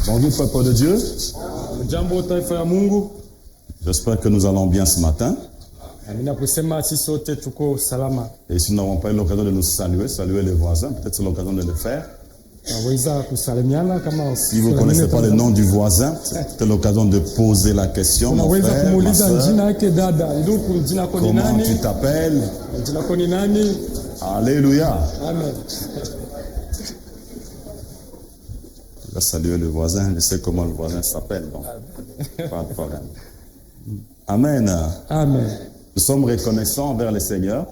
Bonjour peuple de Dieu. Jambo taifa ya Mungu. J'espère que nous allons bien ce matin. Amina kusema sisi sote tuko salama. Et si nous n'avons pas eu l'occasion de nous saluer les voisins, peut-être c'est l'occasion de le faire. Naweza kusalimiana kama Si vous ne connaissez pas le nom du voisin, c'est l'occasion de poser la question. Mon unaweza frère, ma kumuuliza soeur, jina yake dada, ndugu, jina lako ni comment tu nani? t'appelles? Jina lako ni nani? Alléluia. Amen. Je vais saluer le voisin, je sais comment le voisin s'appelle, donc pas de problème. Amen. Amen. Nous sommes reconnaissants envers le Seigneur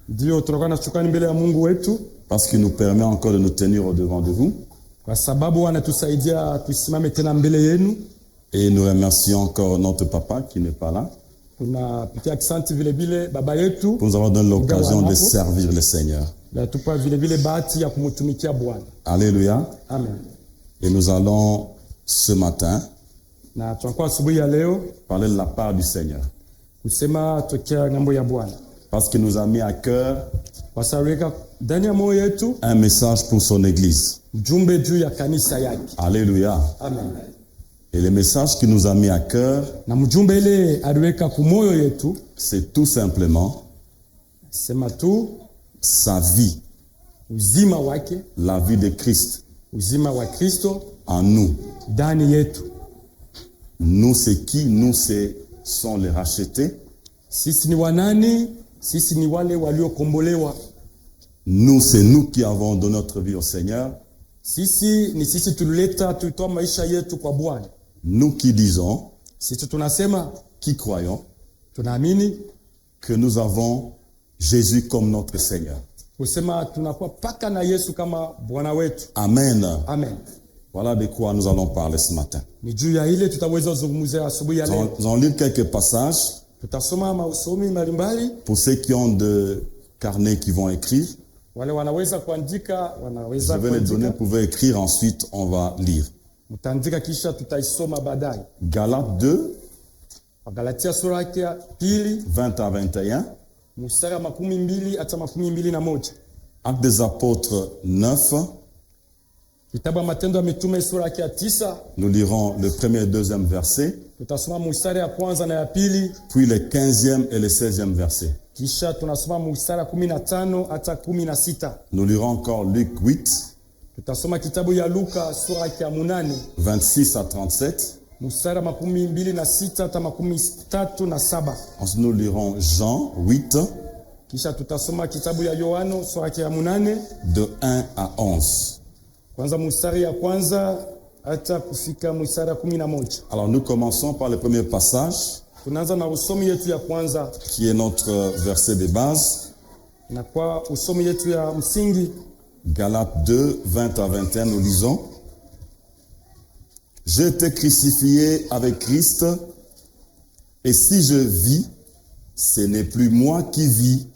Ndio tunakuwa na shukrani mbele ya Mungu wetu parce qu'il nous permet encore de nous tenir au devant de vous. kwa sababu anatusaidia tusimame tena mbele yenu. Et nous remercions encore notre papa qui n'est pas là Tunapitia asante vile vile baba yetu pour nous avoir donné l'occasion de servir le Seigneur. na tupa vile vile bahati ya kumtumikia Bwana. Alléluia. Amen. Et nous allons ce matin Na tunakuwa asubuhi ya leo parler de la part du Seigneur kusema tokea ngambo ya Bwana. parce qu'il nous a mis à cœur Wasaweka ndani ya moyo yetu un message pour son église. mjumbe juu ya kanisa yake. Alléluia. Amen. Et le message qu'il nous a mis à cœur, Na mjumbe ile aliweka kumoyo yetu c'est tout simplement sema tu sa vie, uzima wake, la vie de Christ uzima wa Kristo en nous. ndani yetu. Nous, c'est qui? Nous, sont les rachetés. Sisi ni wanani? Sisi ni wale waliokombolewa. Nous, c'est nous qui avons donné notre vie au Seigneur. Sisi tulileta tulitoa maisha yetu kwa Bwana. Nous qui disons, Sisi tunasema qui croyons tunaamini que nous avons Jésus comme notre Seigneur. kusema tunakuwa paka na Yesu kama Bwana wetu. Amen. Amen. Voilà de quoi nous allons parler ce matin. Ni juu ya ile tutaweza kuzungumzia asubuhi ya leo. Nous allons lire quelques passages Tutasoma mausomi mbalimbali. pour ceux qui ont de carnets qui vont écrire. Wale wanaweza kuandika, Je wanaweza vais les donner, kuandika. vous pouvez écrire, ensuite on va lire. Mtaandika kisha tutaisoma baadaye. Galates 2, Wagalatia sura yake ya pili 20 à 21. mstari wa 12 hata 21. Actes des apôtres 9. Kitabu ya Matendo ya Mitume sura yake ya 9 Nous lirons le premier et deuxième verset, tutasoma mstari ya kwanza na ya pili, puis le 15e et le 16e verset. kisha tunasoma mstari ya 15 hata 16. Nous lirons encore Luc 8, Tutasoma kitabu ya Luka sura yake ya 8 26 à 37. mstari wa 26 hata 37. Ensuite, nous lirons Jean 8, Kisha tutasoma kitabu ya Yohano sura yake ya 8 de 1 à 11. kwanza mstari ya kwanza hata kufika mstari ya 11. Alors, nous commençons par le premier passage, Tunaanza na usomi yetu ya kwanza qui est notre verset de base. na kwa usomi yetu ya msingi Galates 2, 20 à 21, nous lisons. J'ai été crucifié avec Christ, et si je vis, ce n'est plus moi qui vis,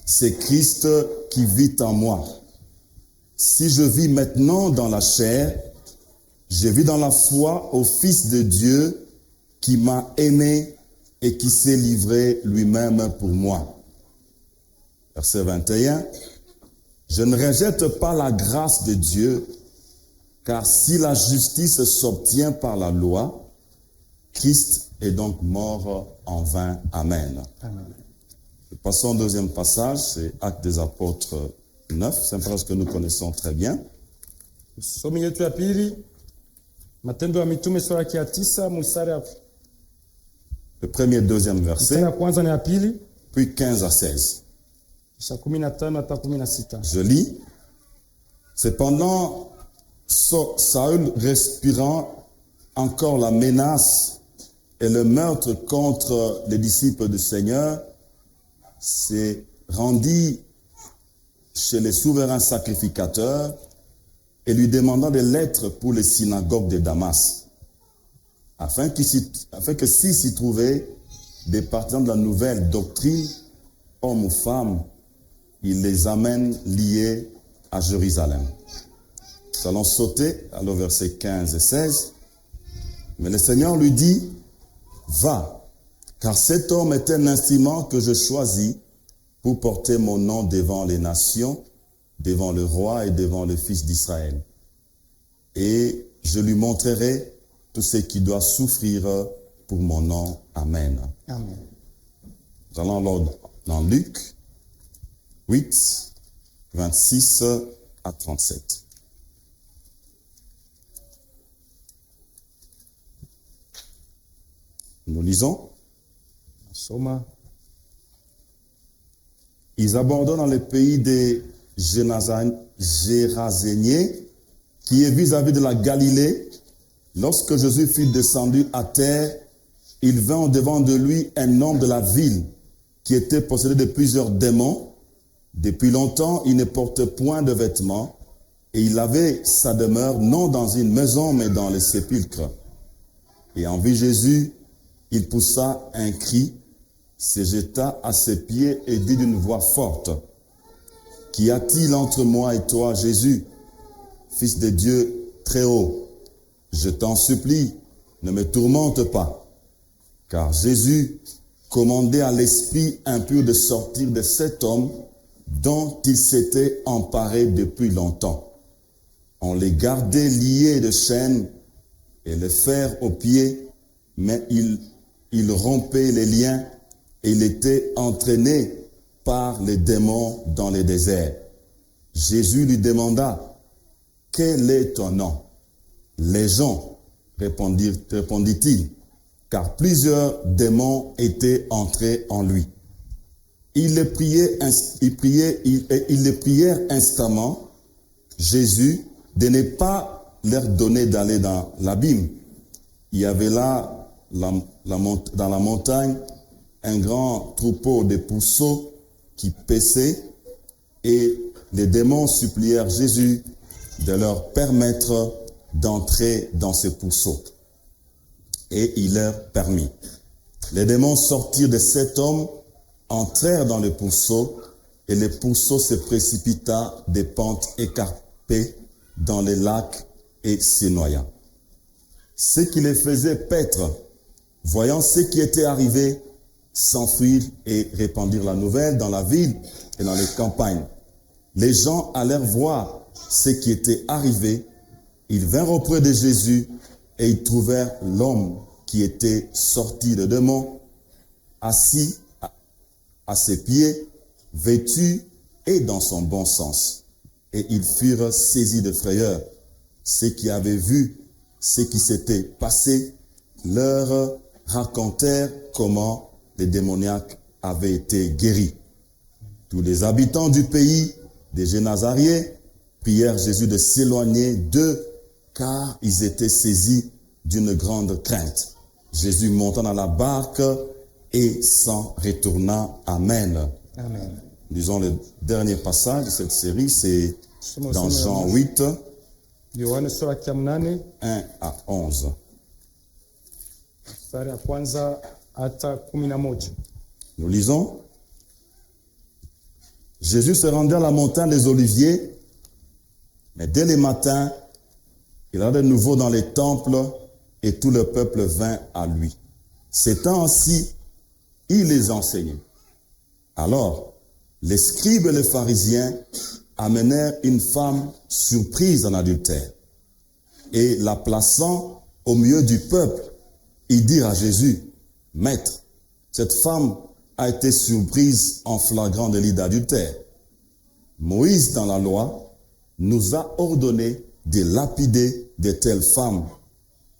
c'est Christ qui vit en moi. Si je vis maintenant dans la chair, je vis dans la foi au Fils de Dieu qui m'a aimé et qui s'est livré lui-même pour moi. Verset 21. Je ne rejette pas la grâce de Dieu, car si la justice s'obtient par la loi, Christ est donc mort en vain. Amen. Amen. Passons au deuxième passage, c'est Actes des apôtres 9, c'est un passage que nous connaissons très bien. Usomi yetu ya pili Matendo ya Mitume sura yake ya 9 mstari Le premier et deuxième verset, ya kwanza na ya pili, puis 15 à 16. kisha 15 hata 16. Je lis. Cependant, Saül, respirant encore la menace et le meurtre contre les disciples du Seigneur, s'est rendu chez les souverains sacrificateurs et lui demandant des lettres pour les synagogues de Damas, afin que s'il s'y trouvait des partisans de la nouvelle doctrine, hommes ou femmes, il les amène liés à Jérusalem. Nous allons sauter à le verset 15 et 16. Mais le Seigneur lui dit, va, car cet homme est un instrument que je choisis pour porter mon nom devant les nations, devant le roi et devant le fils d'Israël. Et je lui montrerai tout ce qu'il doit souffrir pour mon nom. Amen. Amen. Nous allons alors dans Luc 8, 26 à 37. Nous lisons. Soma. Ils abordèrent dans le pays des Géraséniens, qui est vis-à-vis de la Galilée. Lorsque Jésus fut descendu à terre, il vint au-devant de lui un homme de la ville qui était possédé de plusieurs démons. Depuis longtemps, il ne portait point de vêtements et il avait sa demeure non dans une maison mais dans les sépulcres. Et en vue Jésus, il poussa un cri, se jeta à ses pieds et dit d'une voix forte, « Qu'y a-t-il entre moi et toi, Jésus, Fils de Dieu très haut? Je t'en supplie, ne me tourmente pas. » Car Jésus commandait à l'esprit impur de sortir de cet homme dont il s'était emparé depuis longtemps. On les gardait liés de chaînes et les fers aux pieds, mais il rompait les liens et il était entraîné par les démons dans les déserts. Jésus lui demanda, « Quel est ton nom? » Les gens, répondit-il, car plusieurs démons étaient entrés en lui. Ils les prièrent instamment, Jésus, de ne pas leur donner d'aller dans l'abîme. Il y avait là, dans la montagne, un grand troupeau de pourceaux qui paissaient, et les démons supplièrent Jésus de leur permettre d'entrer dans ces pourceaux. Et il leur permit. Les démons sortirent de cet homme, entrèrent dans le pourceau, et le pourceau se précipita des pentes écarpées dans les lacs et s'y noya. Ceux qui les faisaient paître, voyant ce qui était arrivé, s'enfuirent et répandirent la nouvelle dans la ville et dans les campagnes. Les gens allèrent voir ce qui était arrivé. Ils vinrent auprès de Jésus et ils trouvèrent l'homme qui était sorti de démons, assis à ses pieds, vêtu et dans son bon sens. Et ils furent saisis de frayeur. Ceux qui avaient vu ce qui s'était passé leur racontèrent comment les démoniaques avaient été guéris. Tous les habitants du pays des Génazariens prièrent Jésus de s'éloigner d'eux, car ils étaient saisis d'une grande crainte. Jésus monta dans la barque et s'en retourna. Amen. Amen. Lisons le dernier passage de cette série, c'est dans Jean 8, Yohane sura ya 8 1 à 11. mstari ya kwanza hata 11. Nous lisons. Jésus se rendit à la montagne des Oliviers, mais dès le matin, il alla de nouveau dans les temples et tout le peuple vint à lui. S'étant ainsi, il les enseignait. Alors, les scribes et les pharisiens amenèrent une femme surprise en adultère. Et la plaçant au milieu du peuple, ils dirent à Jésus, « Maître, cette femme a été surprise en flagrant délit d'adultère. Moïse, dans la loi, nous a ordonné de lapider de telles femmes.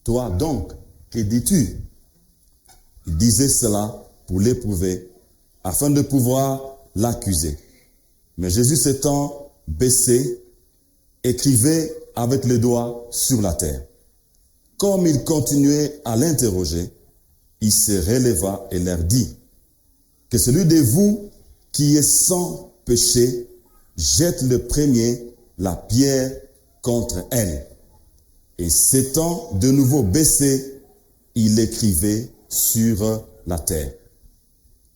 Toi donc, que dis-tu » Il disait cela pour l'éprouver, afin de pouvoir l'accuser. Mais Jésus s'étant baissé, écrivait avec les doigts sur la terre. Comme il continuait à l'interroger, il se releva et leur dit, « Que celui de vous qui est sans péché jette le premier la pierre contre elle. » Et s'étant de nouveau baissé, il écrivait sur la terre.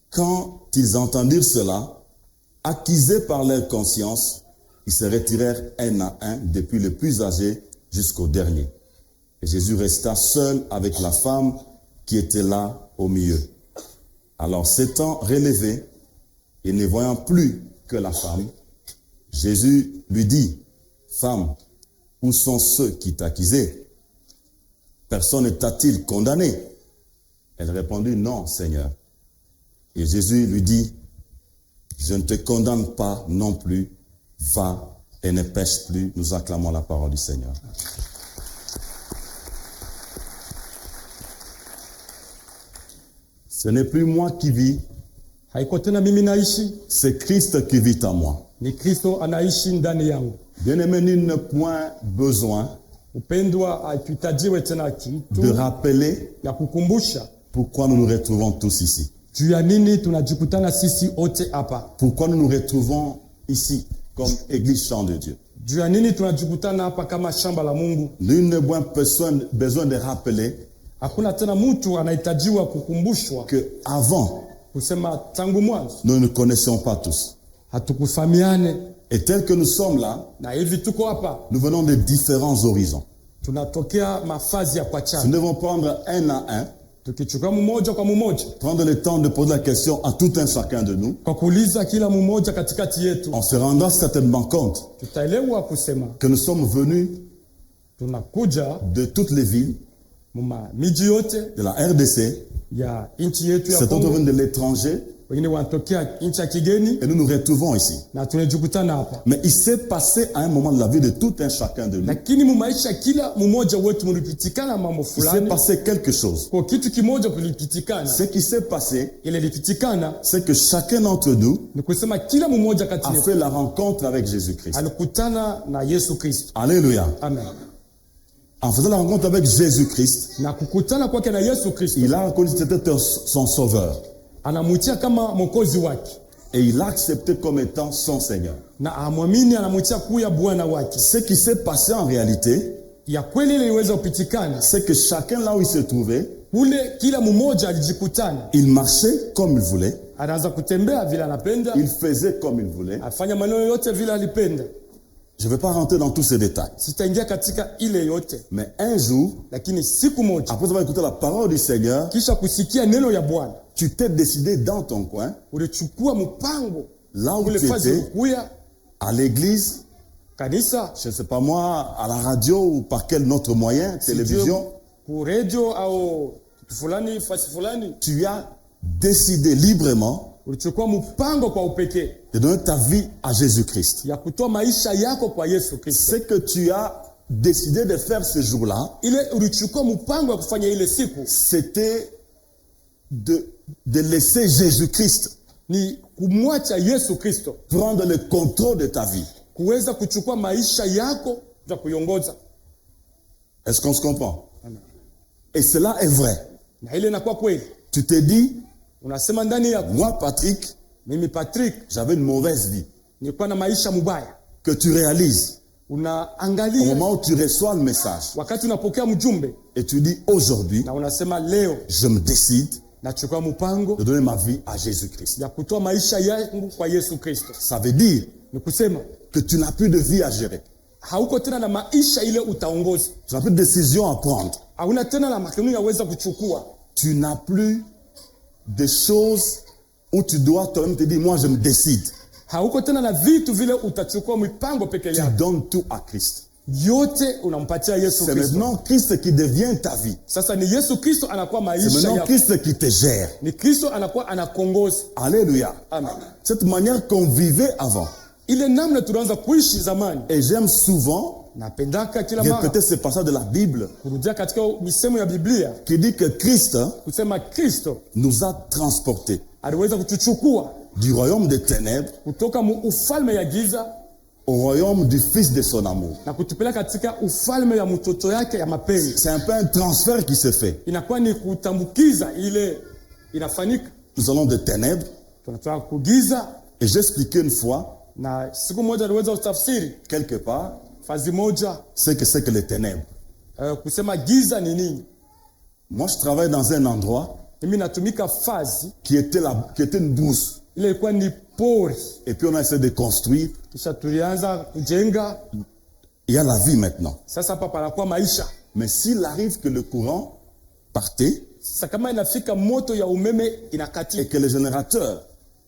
Quand ils entendirent cela, accusés par leur conscience, ils se retirèrent un à un, depuis le plus âgé jusqu'au dernier. Et Jésus resta seul avec la femme qui était là au milieu. Alors s'étant relevé et ne voyant plus que la femme, Jésus lui dit, « Femme, où sont ceux qui t'accusaient? personne ne t'a-t-il condamné? Elle répondit, non, Seigneur. Et Jésus lui dit, je ne te condamne pas non plus, va et ne pêche plus. Nous acclamons la parole du Seigneur. Ce n'est plus moi qui vis, Haiko tena mimi naishi, c'est Christ qui vit en moi. ni Kristo anaishi ndani yangu. Bien-aimé, nul n'a point besoin Upendwa, hatuhitajiwe tena kitu de rappeler ya kukumbusha pourquoi nous nous retrouvons tous ici. juu ya nini tunajikutana sisi wote hapa. Pourquoi nous nous retrouvons ici comme Église Chant de Dieu. Juu ya nini tunajikutana hapa kama shamba la Mungu. Nul n'a point besoin de rappeler Hakuna tena mtu anahitajiwa kukumbushwa que avant kusema tangu mwanzo nous ne nous connaissions pas tous. hatukufahamiane, Et tel que nous sommes là, na hivi tuko hapa nous venons de différents horizons. tunatokea mafazi ya Nous kwachana. devons prendre un à un, Tukichukua mmoja kwa mmoja prendre le temps de poser la question à tout un chacun de nous. kwa kuuliza kila mmoja katikati yetu, On se rendra certainement compte tutaelewa kusema que nous sommes venus tunakuja de toutes les villes muma miji yote de la RDC, ya nchi yetu ya certains Kongo, viennent de l'étranger, wengine wanatokea nchi ya kigeni, et nous nous retrouvons ici. na tunajikutana hapa. Mais il s'est passé à un moment de la vie de tout un chacun de nous, Lakini mumaisha kila mmoja wetu mulipitikana mambo il s'est fulani, passé quelque chose. kwa kitu kimoja kulipitikana. Ce qui s'est passé, Ile lipitikana c'est que chacun d'entre nous ni kusema kila mmoja kati a yetu fait la rencontre avec Jésus-Christ. alikutana na Yesu Kristo. Alléluia. Amen. En faisant la rencontre avec Jésus-Christ, Na kukutana kwake na Yesu Kristo, il a reconnu que c'était son sauveur. anamutia kama mwokozi wake, Et il l'a accepté comme étant son Seigneur. na amwamini, anamutia kuya bwana wake. Ce qui s'est passé en réalité, Ya kweli ile iliweza kupitikana c'est que chacun là où il se trouvait, kule, kila mmoja alijikutana, il marchait comme il voulait, anaanza kutembea vile anapenda, il faisait comme il voulait. afanya maneno yote vile alipenda. Je ne vais pas rentrer dans tous ces détails. Sitaingia katika ile yote, Mais un jour, lakini siku moja après avoir écouté la parole du Seigneur, kisha kusikia neno ya Bwana, tu t'es décidé dans ton coin, ulichukua mpango là où ule tu fazi étais, ukuya à l'église, kanisa, je ne sais pas moi, à la radio ou par quel autre moyen, télévision, ku radio au kitu fulani fasi fulani, tu as décidé librement ulichukua mpango kwa upekee de donner ta vie à Jésus-Christ. ya kutoa maisha yako kwa Yesu Kristo. Ce que tu as décidé de faire ce jour-là, Ile ulichukua mpango wa kufanya ile siku c'était de laisser Jésus-Christ ni kumwacha Yesu Kristo prendre le contrôle de ta vie. kuweza kuchukua maisha yako za kuiongoza. Est-ce qu'on se comprend? Amen. Et cela est vrai. Na ile inakuwa kweli. Tu te dis, Unasema ndani yako, moi Patrick, mimi Patrick j'avais une mauvaise vie. nilikuwa na maisha mubaya. Que tu réalises au Unaangalia moment où tu reçois le message wakati unapokea mjumbe et tu dis aujourd'hui, na unasema leo je me décide nachukua mpango de donner ma vie à Jésus-Christ. ya kutoa maisha yangu kwa Yesu Kristo. Ça veut dire Ni kusema que tu n'as plus de vie à gérer. hauko tena na maisha ile utaongoza. Tu n'as plus de décision à prendre. Hauna tena na maamuzi yaweza kuchukua. Tu n'as plus de choses où tu dois toi-même te dire, moi je me décide. Hauko tena na vitu vile utachukua mipango peke Tu yako. donnes tout à Christ. Yote unampatia Yesu C'est Kristo. maintenant Christ qui devient ta vie. Sasa ni Yesu Kristo anakuwa C'est maisha maintenant yako. Christ qui te gère. Ni Kristo anakuwa anakongoza. Alléluia. Amen. Cette manière qu'on vivait avant. Ile namna tunaanza kuishi zamani. Et j'aime souvent Napendaka kila mara répéter ce passage de la Bible kurudia katika misemo ya Biblia qui dit que Christ kusema Kristo nous a transportés aliweza kutuchukua du royaume des ténèbres kutoka ufalme ya giza au royaume du Fils de son amour. na kutupeleka katika ufalme ya mtoto yake ya mapenzi. C'est un peu un transfert qui se fait. Inakuwa ni kutambukiza ile inafanyika. Nous allons des ténèbres. Tunatoka kugiza, Et j'expliquais une fois, na siku moja aliweza kutafsiri quelque part, fazi moja c'est que les ténèbres. kusema giza ni nini. Moi, je travaille dans un endroit Mimi natumika fazi qui était une brousse. ile ilikuwa ni pori, Et puis on a essayé de construire. kisha tulianza kujenga. Il y a la vie maintenant. Sasa hapa panakuwa maisha. Mais s'il arrive que le courant partait Sasa kama inafika moto ya umeme et inakatika que les générateurs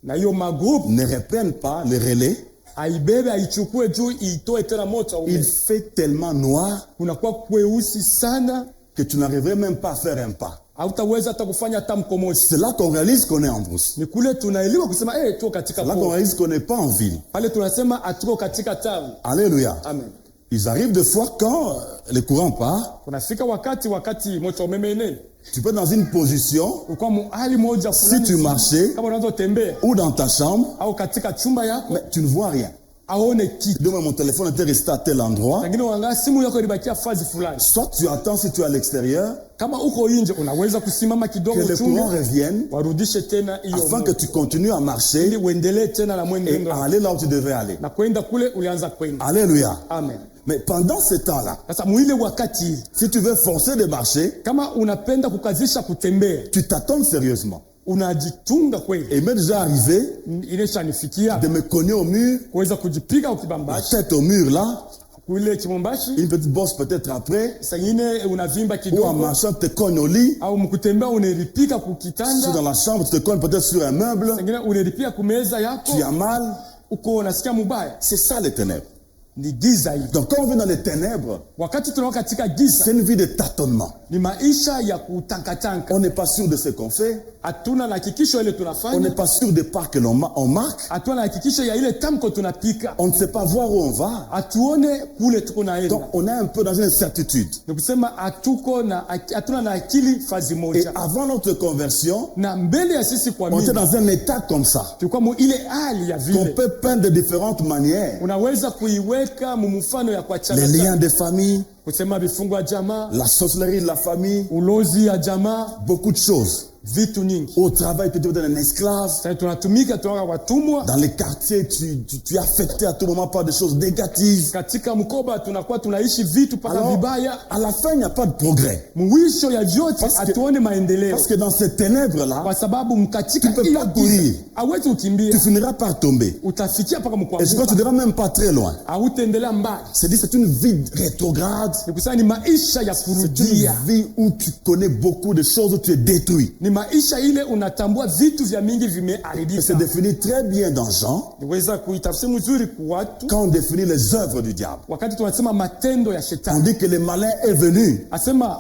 na hiyo magroup ne reprennent pas le relais, aibebe aichukue juu itoe tena moto ya il umeme, fait tellement noir kunakuwa kweusi sana que tu n'arriverais même pas à faire un pas. hautaweza hata kufanya hata mkomozi. C'est là qu'on réalise qu'on est en brousse. Ni kule tunaelewa kusema tuko katika C'est là qu'on réalise qu'on n'est pas en ville. pale tunasema atuko katika tawi. Alléluia. Amen. Ils arrivent des fois quand le courant part. Kunafika wakati moto wa umeme ine. Tu peux être dans une position, Uko hali moja fulani. si tu marchais, kama unaanza kutembea ou dans ta chambre, au katika chumba yako, mais tu ne vois rien. aone kitu. Demain, mon téléphone était resté à tel endroit. Lakini unaangalia simu yako ilibakia fazi fulani. Soit tu attends si tu es à l'extérieur, Kama uko nje unaweza kusimama kidogo que le courant revienne, warudishe tena hiyo afin que tu continues à marcher ili uendelee tena na et mwendo à aller là où tu devais aller. na kwenda kule ulianza kwenda. Alléluia. Amen. Mais pendant ce temps-là, Sasa mwile wakati si tu veux forcer de marcher, kama unapenda kukazisha kutembea, tu t'attends sérieusement. unajitunga kweli. Et m'est déjà arrivé Ineshanifikia de me cogner au mur, kuweza kujipiga la ukibambashi tête au mur là, kule kibambashi, une petite bosse peut-être après, sangine unavimba ou en kidogo marchant tu te cognes au lit, au mkutembea unelipika si dans kukitanda, la chambre tu te cognes peut-être sur un meuble, sangine unelipika kumeza yako, tu as mal. uko unasikia mubaya. C'est ça les ténèbres. Ni giza hii. Donc quand on vit dans les ténèbres, Wakati tunakuwa katika giza c'est une vie de tâtonnement. ni maisha ya kutankatanka. On n'est pas sûr de ce qu'on fait, Hatuna na hakikisho ile on n'est tunafanya, pas sûr des pas que l'on marque, hatuna na hakikisho ya ile tamko tunapika, on ne sait pas voir où on va. hatuone kule tuko Donc naenda. on est un peu dans une incertitude. Ni kusema hatuna na akili fazi Et moja. avant notre conversion, Na mbele ya sisi on kuamini était dans un état comme ça, tulikuwa mu ile hali ya qu'on vile peut peindre de différentes manières. unaweza kuiweka mumfano ya Les kuachana, liens de famille, kusema vifungo ya jamaa, la sorcellerie de la famille, ulozi ya jamaa, beaucoup de choses. vitu nyingi. Au travail, tu es un esclave. Sasa tunatumika tunakuwa watumwa. Dans les quartiers, tu es affecté à tout moment par des choses négatives. Katika mkoba tunakuwa tunaishi vitu paka Alors, vibaya. à la fin, il n'y a pas de progrès. Mwisho ya vyote Parce que- hatuone maendeleo, Parce que dans ces ténèbres-là, kwa sababu mkatika Tu peux hiyo pas giza courir. hawezi tu kukimbia, finiras par tomber. utafikia paka Et je crois que tu mkwabuka, n'iras même pas très loin. hautaendelea mbali. C'est une vie rétrograde. Ni kusema ni maisha ya C'est une kurudia, vie où tu connais beaucoup de choses, où tu es détruit. ni maisha ile unatambua vitu vya mingi Et c'est vimeharibika. défini très bien dans Jean, Niweza kuitafsiri mzuri kwa watu quand on définit les œuvres du diable. wakati tunasema matendo ya On shetani. dit que le malin est venu Asema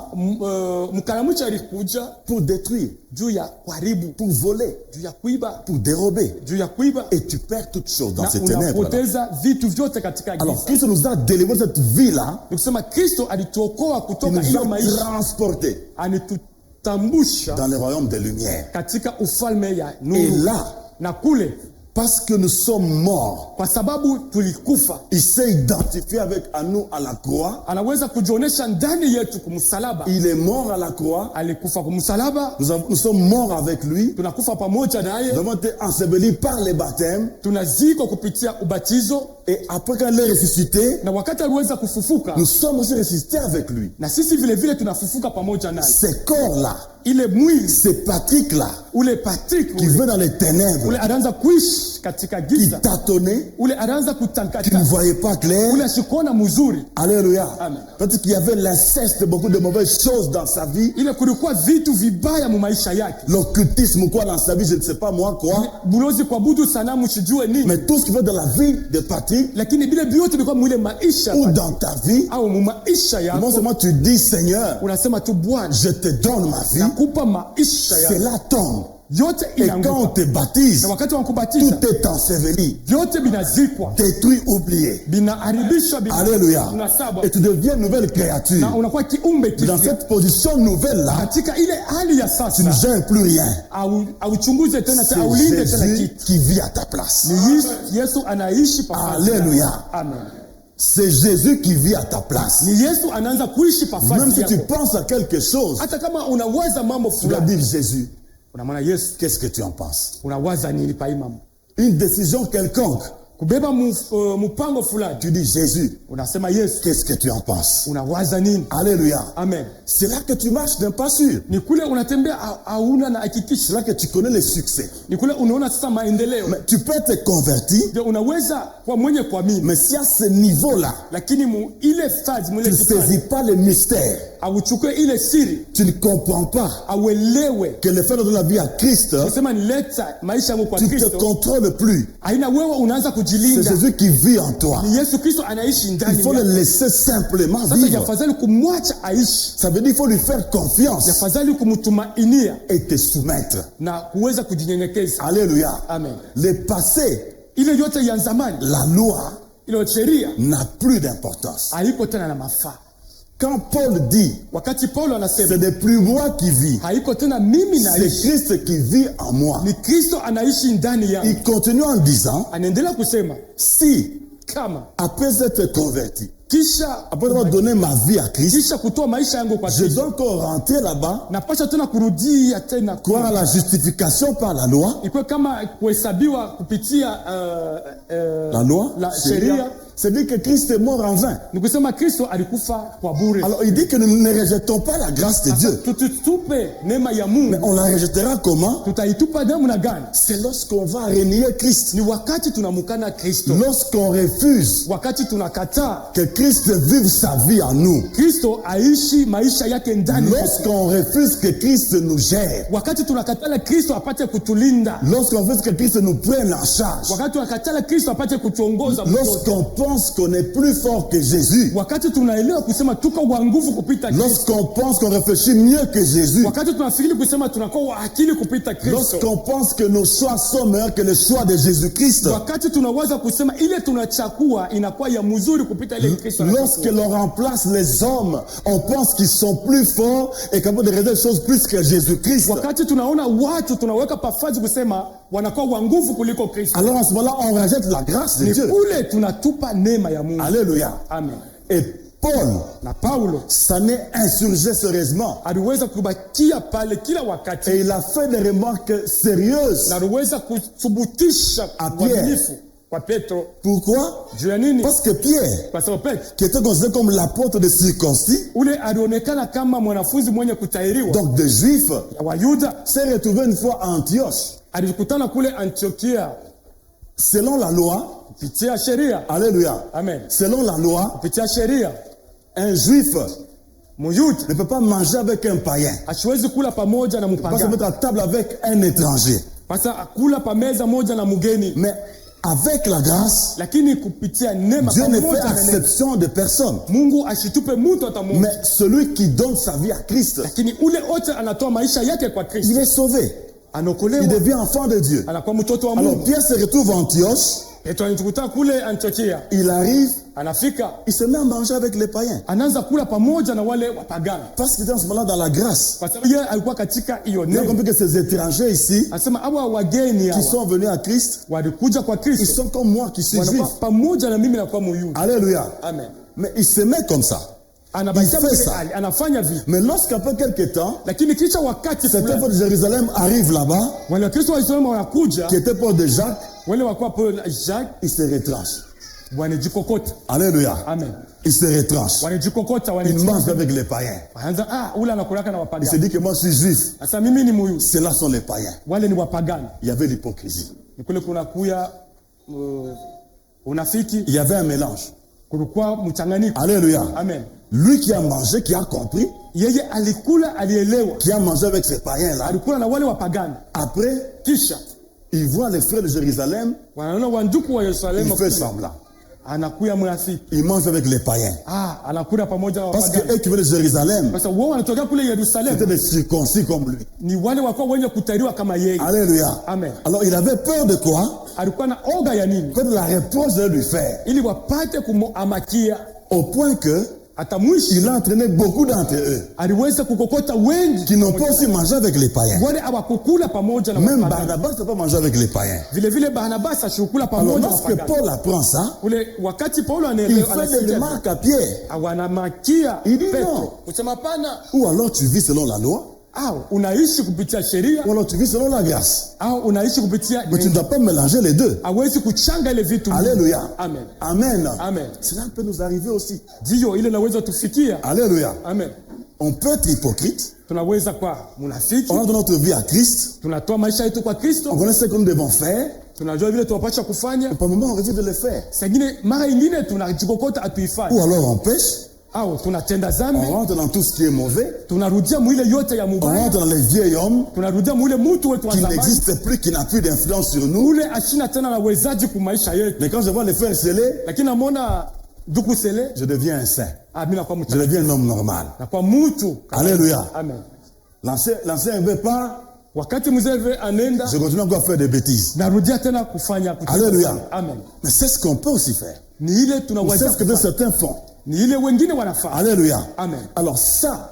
mkaramuchi alikuja pour détruire, juu ya kuharibu, pour voler, juu ya kuiba, pour dérober. juu ya kuiba, Et tu perds toutes choses dans na ces ténèbres-là. unapoteza vitu vyote katika Alors, giza. Christ nous a délivré de cette vie-là, Ni kusema Kristo alituokoa il kutoka nous hiyo a maisha, transportés anitutambusha dans le royaume des Lumières. katika ufalme ya Et nuru, là, na kule parce que nous sommes morts, kwa sababu tulikufa, il s'est identifié avec à nous à la croix. anaweza kujionyesha ndani yetu kumsalaba. Il est mort à la croix. Alikufa kumsalaba, Nous sommes morts avec lui. tunakufa pamoja Nous naye, avons été ensevelis par les baptêmes. tunazikwa kupitia ubatizo, Et après quand il est ressuscité, na wakati aliweza kufufuka, nous sommes aussi ressuscités avec lui. na sisi vile vile tunafufuka pamoja naye. Ces corps-là, Ile mwili ces Patrick-là, ule Patrick qui ule, venaient dans les ténèbres, ule anaanza kuishi katika qui giza, tâtonnaient, ule anaanza qui ne kutankata, voyaient pas clair. ule ashikuona mzuri. Alléluia. Amen. Peut-être qu'il y avait l'inceste, beaucoup de mauvaises choses dans sa vie. Ile kulikuwa vitu vibaya mu maisha yake, L'occultisme ou quoi dans sa vie, je ne sais pas moi quoi. bulozi kuabudu sanamu sijue nini, Mais tout ce qui fait dans la vie de Patrick lakini vile vyote vilikuwa mwile maisha ou dans ta vie, au mu maisha non yako, seulement tu dis Seigneur, unasema tu Bwana, je te donne ma vie, nakupa maisha yako cela tombe. yote Et quand on inaanguka, te baptise, na wakati wa kubatiza tout est enseveli, vyote binazikwa, détruit, oublié. binaharibishwa, Alléluia. binasabwa, Et tu deviens une nouvelle créature. na unakuwa kiumbe Dans kipya. cette position nouvelle-là, Katika ile hali ya tu ne sasa, gères plus rien. auchunguze tena, C'est aulinde tena Jésus kitu. qui vit à ta place. Ni Yesu anaishi pamoja. Alléluia. Amen. C'est Jésus qui vit à ta place. Ni Yesu anaanza kuishi Même pafasi si tu yako. penses à quelque chose, Hata kama unawaza mambo tu dois fulani, dire Jésus, unamwona Yesu, qu'est-ce que tu en penses? unawaza nini pa hii mambo? Une décision quelconque, Kubeba mpango fulani, tu dis Jésus, unasema Yesu, qu'est-ce que tu en penses? unawaza nini? Alléluia. Amen. C'est là que tu marches d'un pas sûr. Ni kule unatembea hauna na hakikisho. C'est là que tu connais le succès. Ni kule unaona sasa maendeleo. Mais tu peux être converti, Ndio unaweza kwa mwenye kuamini, mais si à ce niveau-là, lakini ile phase tu mwile ne saisis pas le mystère, auchukue ile siri, tu ne comprends pas auelewe que le fait de donner la vie à Christ, kusema nileta maisha yangu kwa tu ne te Kristo, contrôles plus. aina wewe unaanza C'est Jésus qui vit en toi. Ni Yesu Kristo anaishi ndani Il faut le yako. laisser simplement Sasa vivre. yafadhali kumwacha aishi. Ça veut dire qu'il faut lui faire confiance Yafadhali kumtumainia et te soumettre. na kuweza kujinyenyekeza. Alléluia. Amen. Le passé, Ile yote ya zamani, la loi, ile sheria n'a plus d'importance. haiko tena na mafaa. Quand Paul dit, Wakati Paulo anasema ce n'est plus moi qui vis, haiko tena mimi c'est naishi, Christ qui vit en moi. ni Kristo anaishi ndani yangu. Il continue en disant, Anaendelea kusema si, kama après être converti, kisha après avoir donné ma vie à Christ, kisha kutoa maisha yangu kwa je Kristo, dois encore rentrer là-bas, napasha tena kurudia tena croire à la justification par la loi. ikuwe kama kuhesabiwa kupitia La loi, la sheria, sheria. c'est-à-dire que Christ est mort en vain. Ni kusema Kristo alikufa kwa bure. Alors il dit que nous ne rejetons pas la grâce de Dieu. Tutupe neema ya Mais Mungu, on la rejettera comment? tutaitupa damu na gani? C'est lorsqu'on va renier Christ. Ni wakati tunamukana Kristo, Lorsqu'on refuse wakati tunakataa que Christ vive sa vie en nous. Kristo aishi maisha yake ndani yetu, Lorsqu'on refuse que Christ nous gère. wakati tunakatala Kristo apate kutulinda, Lorsqu'on refuse que Christ nous prenne en charge. wakati tunakatala Kristo apate kutuongoza, Lorsqu'on pense qu'on est plus fort que Jésus. wakati tunaelewa kusema tuko wa nguvu kupita Kristo, Lorsqu'on pense qu'on réfléchit mieux que Jésus. wakati tunafikiri kusema tunakuwa wa akili kupita Kristo, Lorsqu'on pense que nos choix sont meilleurs que le choix de Jésus-Christ. wakati tunawaza kusema ile tunachakua inakuwa ya mzuri kupita ile Kristo anachukua. Lorsque l'on remplace les hommes, on pense qu'ils sont plus forts et capables de réaliser des choses plus que Jésus-Christ. Wakati tunaona watu tunaweka pafazi kusema wanakuwa wa nguvu kuliko Kristo, Alors en ce moment-là, on rejette la grâce de ni Dieu. kule tunatupa neema ya Mungu. Alléluia. Amen. Et Paul Na Paulo s'en est insurgé sérieusement. aliweza kubakia pale kila wakati, Et il a fait des remarques sérieuses. na aliweza kuthubutisha A Pierre. uaminifu kwa Petro. Pourquoi? Juu ya nini? Parce que Pierre, Kwa sababu Petro qui était considéré comme l'apôtre des circoncis, ule alionekana kama mwanafunzi mwenye kutahiriwa donc des Juifs, ya Wayuda, s'est retrouvé une fois à Antioche. alikutana kule Antiokia Selon la loi, kupitia sheria. alléluia, Amen. selon la loi, Kupitia sheria un Juif Muyuda ne peut pas manger avec un païen. asiwezi kula pamoja na Il ne peut pas se mpagani, mettre à table avec un étranger. pasa kula pameza moja na mugeni. Mais avec la grâce, Lakini kupitia neema Dieu ne fait pamoja na neema, exception de personne. Mungu asitupe mtu hata mmoja, Mais celui qui donne sa vie à Christ, lakini ule wote anatoa maisha yake kwa Kristo, il est sauvé. Il anaokolewa, devient enfant de Dieu. anakuwa mtoto wa Alors Mungu. Pierre se retrouve à Antioche. Petro anatukuta kule Antiokia, Il arrive, anafika il se met à manger avec les païens. anaanza kula pamoja na wale wapagani, Parce qu'il était en ce moment-là dans la grâce. kwa sababu yeye alikuwa katika hiyo Il a neema. compris que ces étrangers ici, Anasema hawa wageni qui hawa sont venus à Christ, walikuja kwa ils Kristo, sont comme moi qui suis juif. wanakuwa pamoja na mimi na kwa Muyuda. Alléluia. Amen. Mais il se met comme ça. Anabakia Il fait vile ça. hali, anafanya vile, Mais lorsqu'après quelques temps, lakini kisha wakati certains fulani fois de Jérusalem arrivent là-bas, wale Wakristo wa Israeli wanakuja, qui étaient proches de Jacques, wale wakuwa Paulo na Jacques ils se retranchent. wanajikokota. Alléluia. Amen. Ils se retranchent. Wanajikokota, Ils mangent avec les païens. wanaanza ule anakulaka na Il se wapagani. dit que moi je suis juif. Sasa mimi ni Muyuda, Ceux-là sont les païens. wale ni wapagani. Il y avait l'hypocrisie. Ni kule kunakuya unafiki, Il y avait un mélange. kulikuwa mchanganyiko. Alléluia. Amen. Lui qui a mangé, qui a compris, Yeye alikula, alielewa, qui a mangé avec ces païens-là, alikula na wale wapagani. après, Kisha il voit les frères de Jérusalem, wanaona wanduku wa il Yerusalemu, fait semblant. anakuya mnafiki, Il mange avec les païens. anakula pamoja na Parce que wapagani. eux qui venaient de Jérusalem, Sasa wao wanatokea kule c'était Yerusalemu, des circoncis comme lui. ni wale wakuwa wenye kutahiriwa kama yeye. Alléluia. Amen. Alors il avait peur de quoi? Alikuwa na oga ya nini? Peur de la réponse de lui faire. Ili wapate kumuamakia. Au point que Hata mwisho il a entraîné beaucoup d'entre eux aliweza kukokota wengi qui n'ont pas aussi mangé avec les païens. wale hawakukula pamoja na Même wapagani. Barnabas n'a pas mangé avec les païens. Vile vile Barnabas ashukula Alors pamoja na lorsque wapagani. Paul apprend ça, Ule wakati Paulo il anaelewa, fait des anasikia remarques à Pierre. wanamakia Il dit non. Petro kusema pana, Ou alors tu vis selon la loi, au unaishi kupitia sheria ou alors tu vis selon la grâce. au unaishi kupitia Mais tu ne dois pas mélanger les deux. hawezi kuchanga ile vitu. Alléluia. Amen. Amen. Amen. Cela peut nous arriver aussi. Ndio ile naweza tufikia. Alléluia. Amen. On peut être hypocrite. Tunaweza kwa munafiki, On a donné notre vie à Christ. tunatoa maisha yetu kwa On Kristo, connaît ce que nous devons faire. tunajua vile tunapaswa kufanya. Et par moment, on refuse de le faire. Sengine mara ingine tunajikokota atuifanye, Ou alors on pêche. au tunatenda on zambi, rentre dans tout ce qui est mauvais, tunarudia mwile yote ya on mubaya, rentre dans les vieils hommes tunarudia mwile mtu wetu wa qui zamani, n'existe plus, qui n'a plus d'influence sur nous. ule ashina tena na wezaji kumaisha yetu. Mais quand je vois les frères scellés, Lakini namona duku sele, je deviens un saint. mimi nakuwa Je mtu, deviens un homme normal. nakuwa mtu. Alléluia. Amen. L'ancien ne veut pas, Wakati mzee anenda, je continue encore à faire des bêtises. narudia tena kufanya kutenda Alléluia. zambi. Amen. Mais c'est ce qu'on peut aussi faire. Ni ile C'est tunaweza ce que kufanya. certains font. Ni ile wengine wanafanya. Alléluia. Amen. Alors ça,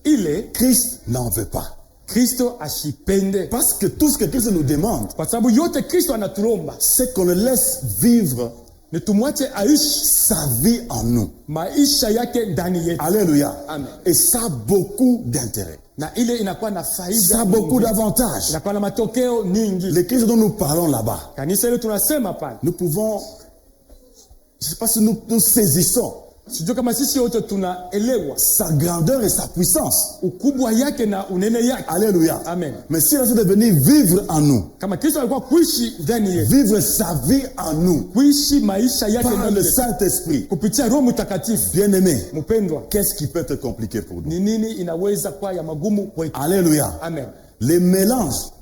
Ile Christ n'en veut pas. Kristo ashipende. Parce que tout ce que Christ nous demande, Kwa sababu yote Kristo anatulomba c'est qu'on le laisse vivre ni tumwache aishi sa vie en nous. maisha yake ndani yetu. Alléluia. Amen. Et ça a beaucoup d'intérêt. Na ile inakuwa na faida. Ça a beaucoup nyingi. d'avantages. Inakuwa na matokeo nyingi. Les Christ dont nous parlons là-bas, Kanisa ile tunasema pale. nous pouvons, je ne sais pas si nous saisissons Sijui kama sisi wote tunaelewa sa grandeur et sa puissance. ukubwa yake na unene yake. Alléluia. Amen. Mais s'il a de venir vivre en nous, Kama Kristo alikuwa kuishi ndani yetu, vivre sa vie en nous, kuishi maisha yake par ndani le yetu Saint-Esprit, kupitia Roho Mtakatifu, bien-aimé, mpendwa, qu'est-ce qui peut être compliqué pour nous? ni nini inaweza kuwa ya magumu kwetu? Alléluia. Amen. Les mélanges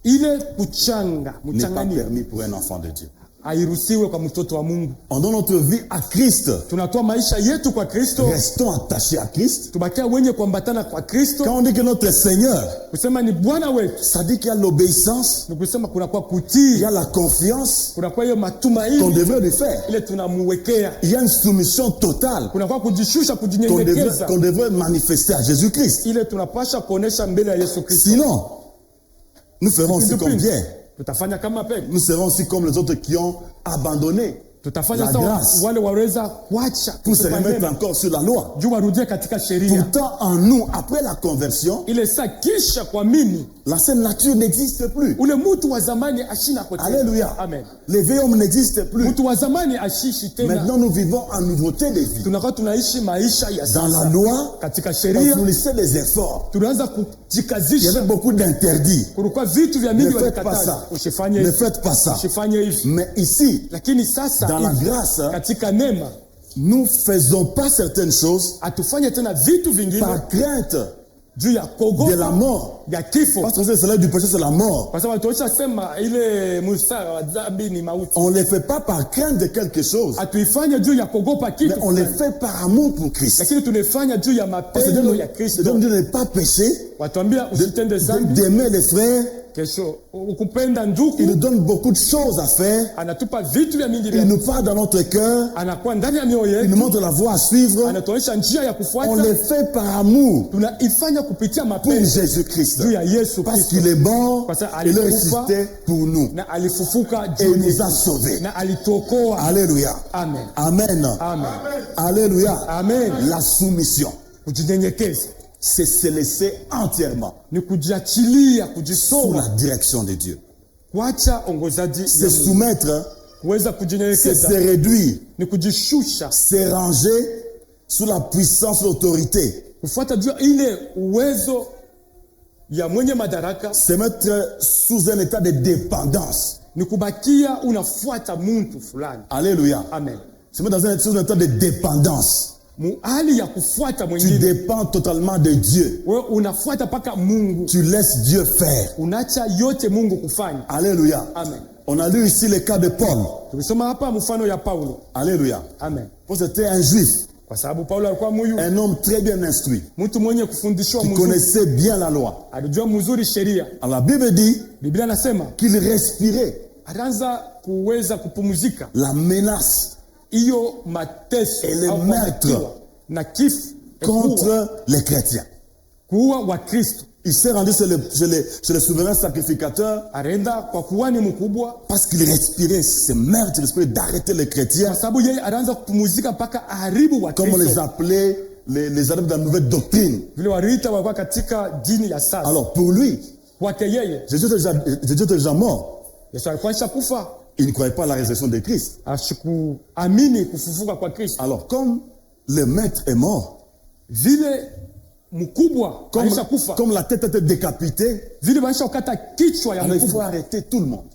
Ile kuchanga, n'est pas mchanganyiko permis pour un enfant de Dieu. hairuhusiwe kwa mtoto wa Mungu. On donne notre vie à Christ. Tunatoa maisha yetu kwa Kristo, Restons attachés à Christ. tubakia wenye kuambatana kwa Kristo. Quand on dit que notre Seigneur, Kusema ni Bwana wetu, ça dit qu'il y a l'obéissance, ni kusema kunakuwa il kutii, y a la confiance kunakuwa hiyo qu'on matumaini devrait lui faire. ile tunamuwekea, Il y a une soumission totale kunakuwa kujishusha, qu'on kujinyenyekeza devrait manifester à Jésus-Christ. ile tunapasha kuonesha mbele ya Yesu Kristo. Sinon, nous ferons aussi comme Pierre. Tutafanya kama Petro, Nous serons aussi comme les autres qui ont abandonné tutafanya la sawa grâce wale waweza kuacha pour se kutupa remettre neema, encore sur la loi. juu warudie katika sheria Pourtant, en nous, après la conversion, ile. Saa kisha kuamini, l'ancienne nature n'existe plus. ule mtu wa zamani ashina kwa tena. Alléluia. Amen. Les vieils hommes n'existent plus. Mtu wa zamani ashishi tena. Maintenant, nous vivons en nouveauté de vie. Tunakuwa tunaishi maisha ya Dans la sasa loi, katika on sheria. fournissait des efforts. Tunaanza Il y kujikazisha, avait beaucoup d'interdits. kulikuwa vitu vya mingi Ne faites pas walikataza, ça. usifanye Ne hivi, faites pas ça. usifanye hivi. Mais ici, Lakini sasa dans la hivi, grâce, katika neema nous faisons pas certaines choses atufanye tena vitu vingine par crainte juu ya de la kuogopa mort. ya kifo, Parce que c'est cela du péché, c'est la mort. kwa sababu tuosha sema ile mstari wa dhambi ni mauti. On ne les fait pas par crainte de quelque chose, Atuifanye juu ya kuogopa mais kitu on les fulani, fait par amour pour Christ. lakini tunaifanya juu ya Parce que mapendo ya Dieu Kristo. nous dit de ne pas pécher, Watuambia usitende dhambi, d'aimer les frères. kesho ukupenda Il nous ndugu, donne beaucoup de choses à faire. anatupa vitu vya mingi Il vya, nous parle dans notre cœur. anakuwa ndani ya mioyo Il nous yetu, montre la voie à suivre. anatuonyesha njia ya On kufuata. les fait par amour Tunaifanya kupitia pour mapendo Jésus-Christ. juu ya Yesu Parce Kristo, qu'il est mort, Parce qu'il il est alikufa, ressuscité pour nous. na alifufuka Et juu il nous yetu, a sauvés. na alituokoa. Alléluia. Amen. Amen. Amen. Alléluia. Amen. La soumission, Kujinyenyekeza c'est se laisser entièrement ni kujiachilia, sous kujisoma, la direction de Dieu. kuacha ongozaji Se ya Mungu. soumettre, Kuweza c'est kujinyenyekeza se réduire, ni kujishusha, c'est ranger sous la puissance, l'autorité, kufuata juu ya ile uwezo ya mwenye madaraka, se mettre sous un état de dépendance. ni kubakia unafuata mtu fulani. Alléluia. Amen. Se mettre sous un état de dépendance. Hali ya kufuata Tu mwingine, dépends totalement de Dieu. wewe unafuata paka Mungu, Tu laisses Dieu faire. unaacha yote Mungu kufanya. Alléluia. Amen. On a lu ici le cas de Paul. Tulisoma hapa mfano ya Paulo. Alléluia. Amen. Paul c'était un juif, Kwa sababu Paulo alikuwa muyu, un homme très bien instruit, mtu mwenye kufundishwa qui mzuri, connaissait bien la loi. alijua mzuri sheria. Alors la Bible dit Biblia nasema qu'il respirait alianza kuweza kupumzika la menace hiyo mateso Et le au maître kuadhibiwa na kifo contre les chrétiens. kuua wa Kristo. Il s'est rendu chez le souverain sacrificateur Alienda kwa kuhani mkubwa, parce qu'il respirait ce meurtre, l'esprit d'arrêter les chrétiens, kwa sababu yeye alianza kupumzika mpaka aharibu wa comme on les Kristo, appelait les adeptes de la nouvelle doctrine. vile waliita walikuwa katika dini ya sasa. Alors pour lui, Kwake yeye Jésus était déjà mort. Yesu alikuwa shakufa, Il ne croyait pas à la résurrection de Christ. ashikuamini kufufuka kwa Kristo. Alors comme le maître est mort, Vile mkubwa alishakufa, comme la tête était décapitée, vile baisha ukata kichwa ya alors il faut mkubwa, arrêter tout le monde.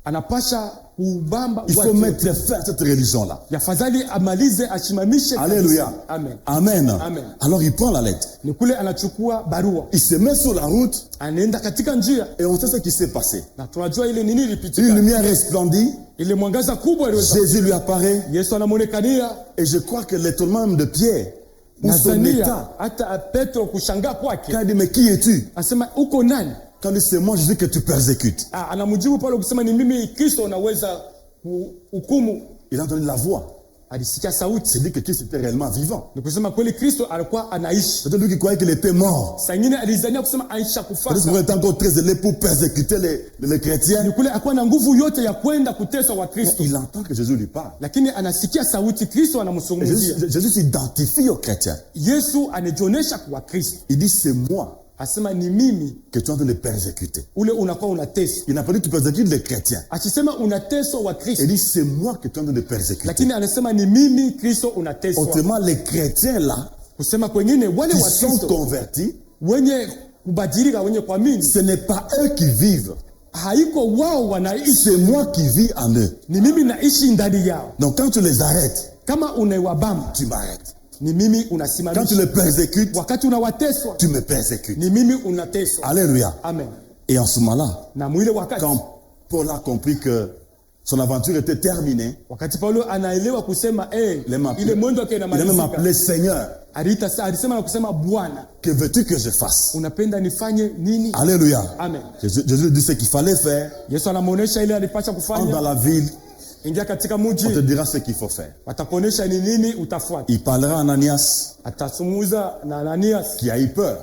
anapasha kubamba Il faut watu. mettre fin à cette religion-là. Yafadhali amalize ashimamishe. Alléluia. Amen. Amen. Amen. Alors il prend la lettre. Ni kule anachukua barua. Il se met sur la route Anaenda katika njia. et on sait ce qui s'est passé. Na tunajua ile nini Une ilipitika. lumière resplendit. Ile mwangaza kubwa iliweza. Jésus lui apparaît. Yesu anamuonekania. Et je crois que l'étonnement même de Pierre, dans son Nazania état, hata Petro kushangaa kwake. quand il dit, mais qui es-tu? Asema uko nani? Quand il dit, c'est moi Jésus que tu persécutes. Anamjibu pale kusema ni mimi Kristo unaweza hukumu. Il a entendu la voix. Alisikia sauti. C'est dit que Christ était réellement vivant. Ni kusema kweli Kristo alikuwa anaishi. C'était lui qui croyait qu'il était mort. Saa nyingine alizania kusema aisha kufa. Parce qu'il était encore très zélé pour persécuter les chrétiens. Ni kule akuwa na nguvu yote ya kwenda kutesa wa Kristo. Il entend que Jésus lui parle. Lakini anasikia sauti Kristo anamzungumzia. Jésus s'identifie aux chrétiens. Yesu anajionyesha kwa Kristo. Il dit, c'est moi Asema ni mimi que tu es en train de persécuter. ule unakuwa unateswa. Il n'a pas dit tu persécutes les chrétiens. Akisema unateswa wa Kristo. Il dit, c'est moi que tu es en train de persécuter. Lakini anasema ni mimi Kristo unateswa. Autrement, les chrétiens là, Kusema kwengine wale qui wa sont Kristo convertis, wenye kubadilika wenye kuamini, ce n'est pas eux qui vivent. haiko wao wanaishi, C'est moi qui vis en eux. ni mimi naishi ndani yao. Donc quand tu les arrêtes, Kama unawabamba, tu m'arrêtes. ni mimi Quand tu unasimamisha. les persécutes, Wakati unawateswa, tu me persécutes. ni mimi unateswa. Alléluia. Amen. Et en ce moment-là, Na mwile wakati, quand Paul a compris que son aventure était terminée, wakati Paulo anaelewa kusema ile mwendo wake il a même inamalizika, appelé Seigneur, alisema na kusema Bwana, que veux-tu que je fasse? unapenda nifanye nini? Alléluia. Amen. Jésus lui dit ce qu'il fallait faire. Yesu anamuonesha ile alipasha Entre dans kufanya. la ville, Ingia katika on te mji, dira ce qu'il faut faire. watakuonesha ni nini utafuata. Il parlera à Ananias, Atasumuza na Ananias, qui a eu peur.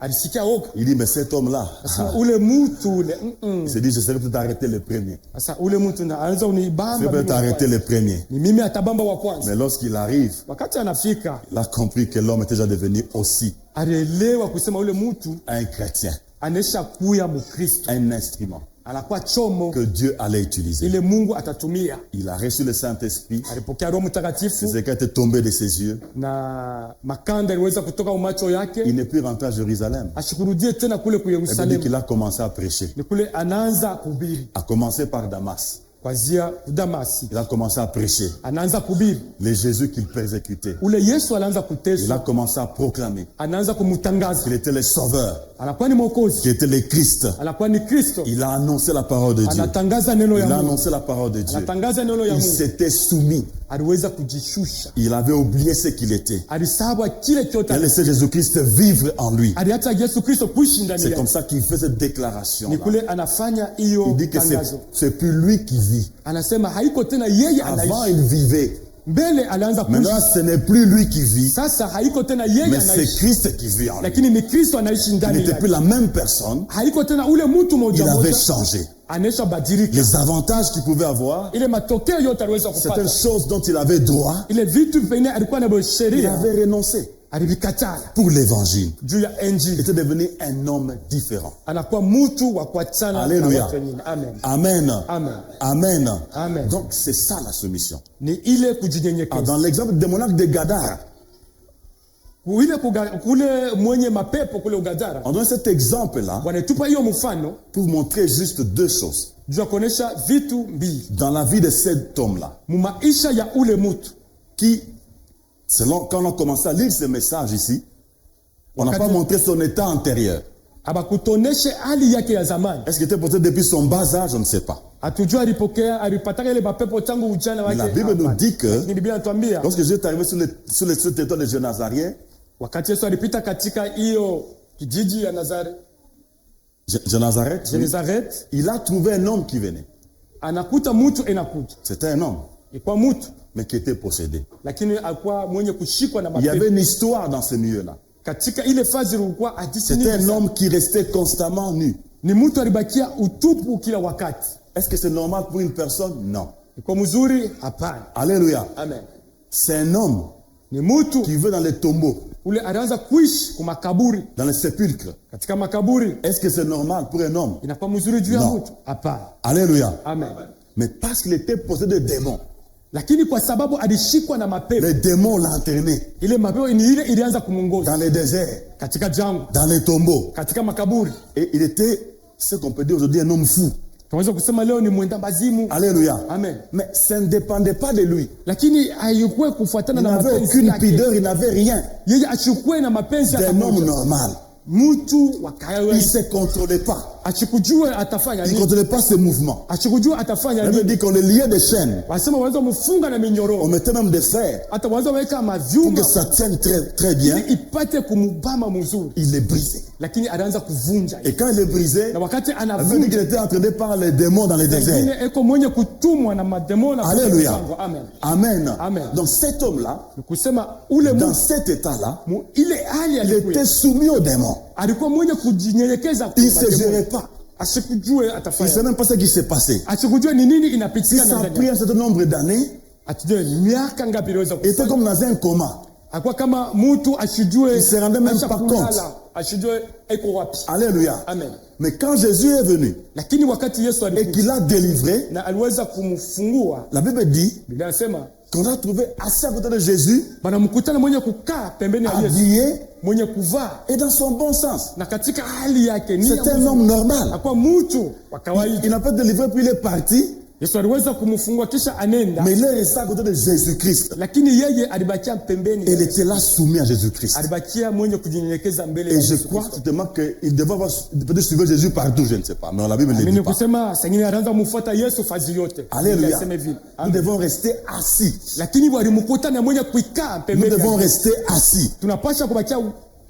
alisikia hoga. Il dit, mais cet homme-là, Sasa ule mtu ule il s'est dit, je serais peut-être arrêté le premier. sasa ule mtu na anaweza Je unibamba vais peut-être arrêter le premier. ni mimi atabamba wa kwanza. Mais lorsqu'il arrive, Wakati anafika il a compris que l'homme était déjà devenu aussi alielewa kusema ule mtu un chrétien, anesha kuya Mkristo, un instrument anakuwa chomo que Dieu allait utiliser. ile Mungu atatumia. Il a reçu le Saint-Esprit, Alipokea Roho Mtakatifu ses écailles étaient tombées de ses yeux. na makanda iliweza kutoka umacho Il yake, n'est plus rentré à Jérusalem. asikurudie tena kule ku Ça veut dire Yerusalemu. qu'il a commencé à prêcher, Ni kule anaanza kuhubiri à commencer par Damas. kwanzia Damasi, Il a commencé à prêcher anaanza kuhubiri les Jésus qu'il persécutait. ule Yesu, anaanza Il a kuteswa, commencé à proclamer anaanza kumtangaza qu'il était le Sauveur, anakuwa ni Mwokozi, qu'il était le Christ. anakuwa ni Kristo, Il a annoncé la parole de Dieu. anatangaza neno ya Il a Mungu, annoncé la parole de Dieu. anatangaza neno ya Il Mungu. s'était soumis. Aliweza kujishusha, Il avait oublié ce qu'il était. alisahau kile Il chote, a laissé Jésus-Christ vivre en lui. aliacha Yesu Kristo kuishi ndani C'est comme yake. ça qu'il fait cette déclaration. Ni kule anafanya hiyo Il dit que tangazo, c'est plus lui qui vit. anasema haiko tena yeye Avant, anaishi, il vivait. mbele alianza Maintenant, kuishi, ce n'est plus lui qui vit, sasa haiko tena yeye mais c'est anaishi, Christ qui vit en lui. lakini ni Kristo anaishi Il ndani n'était plus yake. la même personne. Haiko tena ule mtu Il moja avait moja, changé. anesha badilika. Les avantages qu'il pouvait avoir, Ile matokeo yote aliweza certaines kupata, choses dont il avait droit, ile vitu vingine alikuwa na il sheria avait renoncé alivikataa pour l'évangile. juu ya Il injili, était devenu un homme différent. anakuwa mtu wa kuachana na Alléluia. watu wengine. Amen. Amen. Amen. Amen. Amen. Donc, c'est ça la soumission. Ni ile kujinyenyekeza. Dans l'exemple des monarques de Gadara, Kule mwenye mapepo kule Ugadara on donne cet exemple-là wanatupa hiyo mfano pour montrer juste deux choses. juu ya kuonesha vitu mbili Dans la vie de cet homme-là, mu maisha ya ule mtu qui, selon, quand on a commencé à lire ce message ici, on n'a pas montré son état antérieur. abakutoneshe hali yake ya zamani. Est-ce qu'il était porté depuis son bas âge? On ne sait pas. Hatujua alipataka ile mapepo tangu ujana Mais wake. la Bible nous dit que Ni Biblia inatuambia lorsque Jésus est arrivé sur le territoire de Jésus Nazarien, wakati Yesu alipita katika hiyo kijiji ya Nazareth, Nazareth, oui, Nazareth, il a trouvé un homme qui venait. anakuta mtu enakuja. C'était un homme, Ilikuwa mtu mais qui était possédé. lakini alikuwa mwenye kushikwa na Il y avait mapepo. une histoire dans ce milieu-là. Katika ile fazi ilikuwa hadithi C'était un nyingi. homme qui restait constamment nu. Ni mtu alibakia utupu kila wakati. Est-ce que c'est normal pour une personne? Non. Iko mzuri? Hapana. Alléluia. Amen. C'est un homme Ni mtu qui veut dans les tombeaux, ule alianza kuishi kwa makaburi, dans les sépulcres. katika makaburi. Est-ce que c'est normal pour un homme? Inakuwa mzuri juu ya No. mtu? Hapana. Alléluia. Amen. Mais parce qu'il était possédé de démons, Lakini kwa sababu alishikwa na mapepo, les démons l'ont entraîné ile mapepo ni ile ilianza kumongoza dans les déserts, katika jangwa, dans les tombeaux. katika makaburi. Et il était ce qu'on peut dire aujourd'hui un homme fou. Tunaweza kusema leo ni mwenda bazimu. Alléluia. Amen. Mais ça ne dépendait pas de lui. Lakini haikuwa Il kufuatana na n'avait mapenzi aucune yake. pudeur, il n'avait rien. Yeye achukue na mapenzi ya D'un homme kamoja. normal. Mtu wa Il kawaida. ne se contrôlait pas. Achikujua atafanya Il ne nini? contrôlait pas ses mouvements. Achikujua atafanya Il veut nini? dire qu'on le liait des chaînes. Wasema wanaweza mfunga na minyororo. On mettait même des fers Hata wanaweza weka pour mavyuma que ça tienne très, très bien. ipate kumubama mzuri. Il est brisé. Lakini anaanza kuvunja. Et quand il est brisé, Na wakati ça veut dire anavunja, qu'il était entraîné par les démons dans les déserts. mwingine eko mwenye kutumwa na mademona. Alléluia. Amen. Amen. Amen. Donc cet homme-là, Ni kusema ule dans mtu cet état-là, ile hali il alikuwa était soumis aux démons. alikuwa mwenye kujinyenyekeza Il ne kwa se mademoni. gérait pas. Asikujue Il ne atafanya. sait même pas ce qui s'est passé. Asikujue ni nini Si inapitika ça a ndani pris yake. un certain nombre d'années, Atujue miaka ngapi iliweza il était kufanya. comme dans un coma. Akuwa kama mtu asijue. Il se rendait même pas compte. Asijue eko wapi. Alléluia. Amen. Mais quand Jésus est venu Lakini wakati Yesu et alikuja qu'il a délivré, na aliweza kumfungua, la Bible dit Biblia inasema qu'on a trouvé assis à côté de Jésus, banamkutana mwenye kukaa pembeni ya Yesu, habillé mwenye kuvaa et dans son bon sens. na katika hali yake ni C'est un homme normal. akuwa mtu wa kawaida. Il n'a pas délivré puis il est parti, Yesu aliweza kumfungua kisha anenda, mais il est resté à côté de Jésus-Christ. lakini yeye alibakia pembeni. Et il était là soumis à Jésus-Christ. Alibakia mwenye kujinyenyekeza mbele ya Et je Yesu crois Kristo. certainement qu'il devait avoir, peut-être suivre Jésus partout, je ne sais pas. Mais la Bible ne le Mimi dit pas. kusema sengine anaanza kumfuata Yesu fazi yote. Alléluia. Nasema hivi. Nous devons rester assis. Lakini walimkutana mwenye kuikaa Nous pembeni. devons ya Yesu. rester assis Tunapaswa kubakia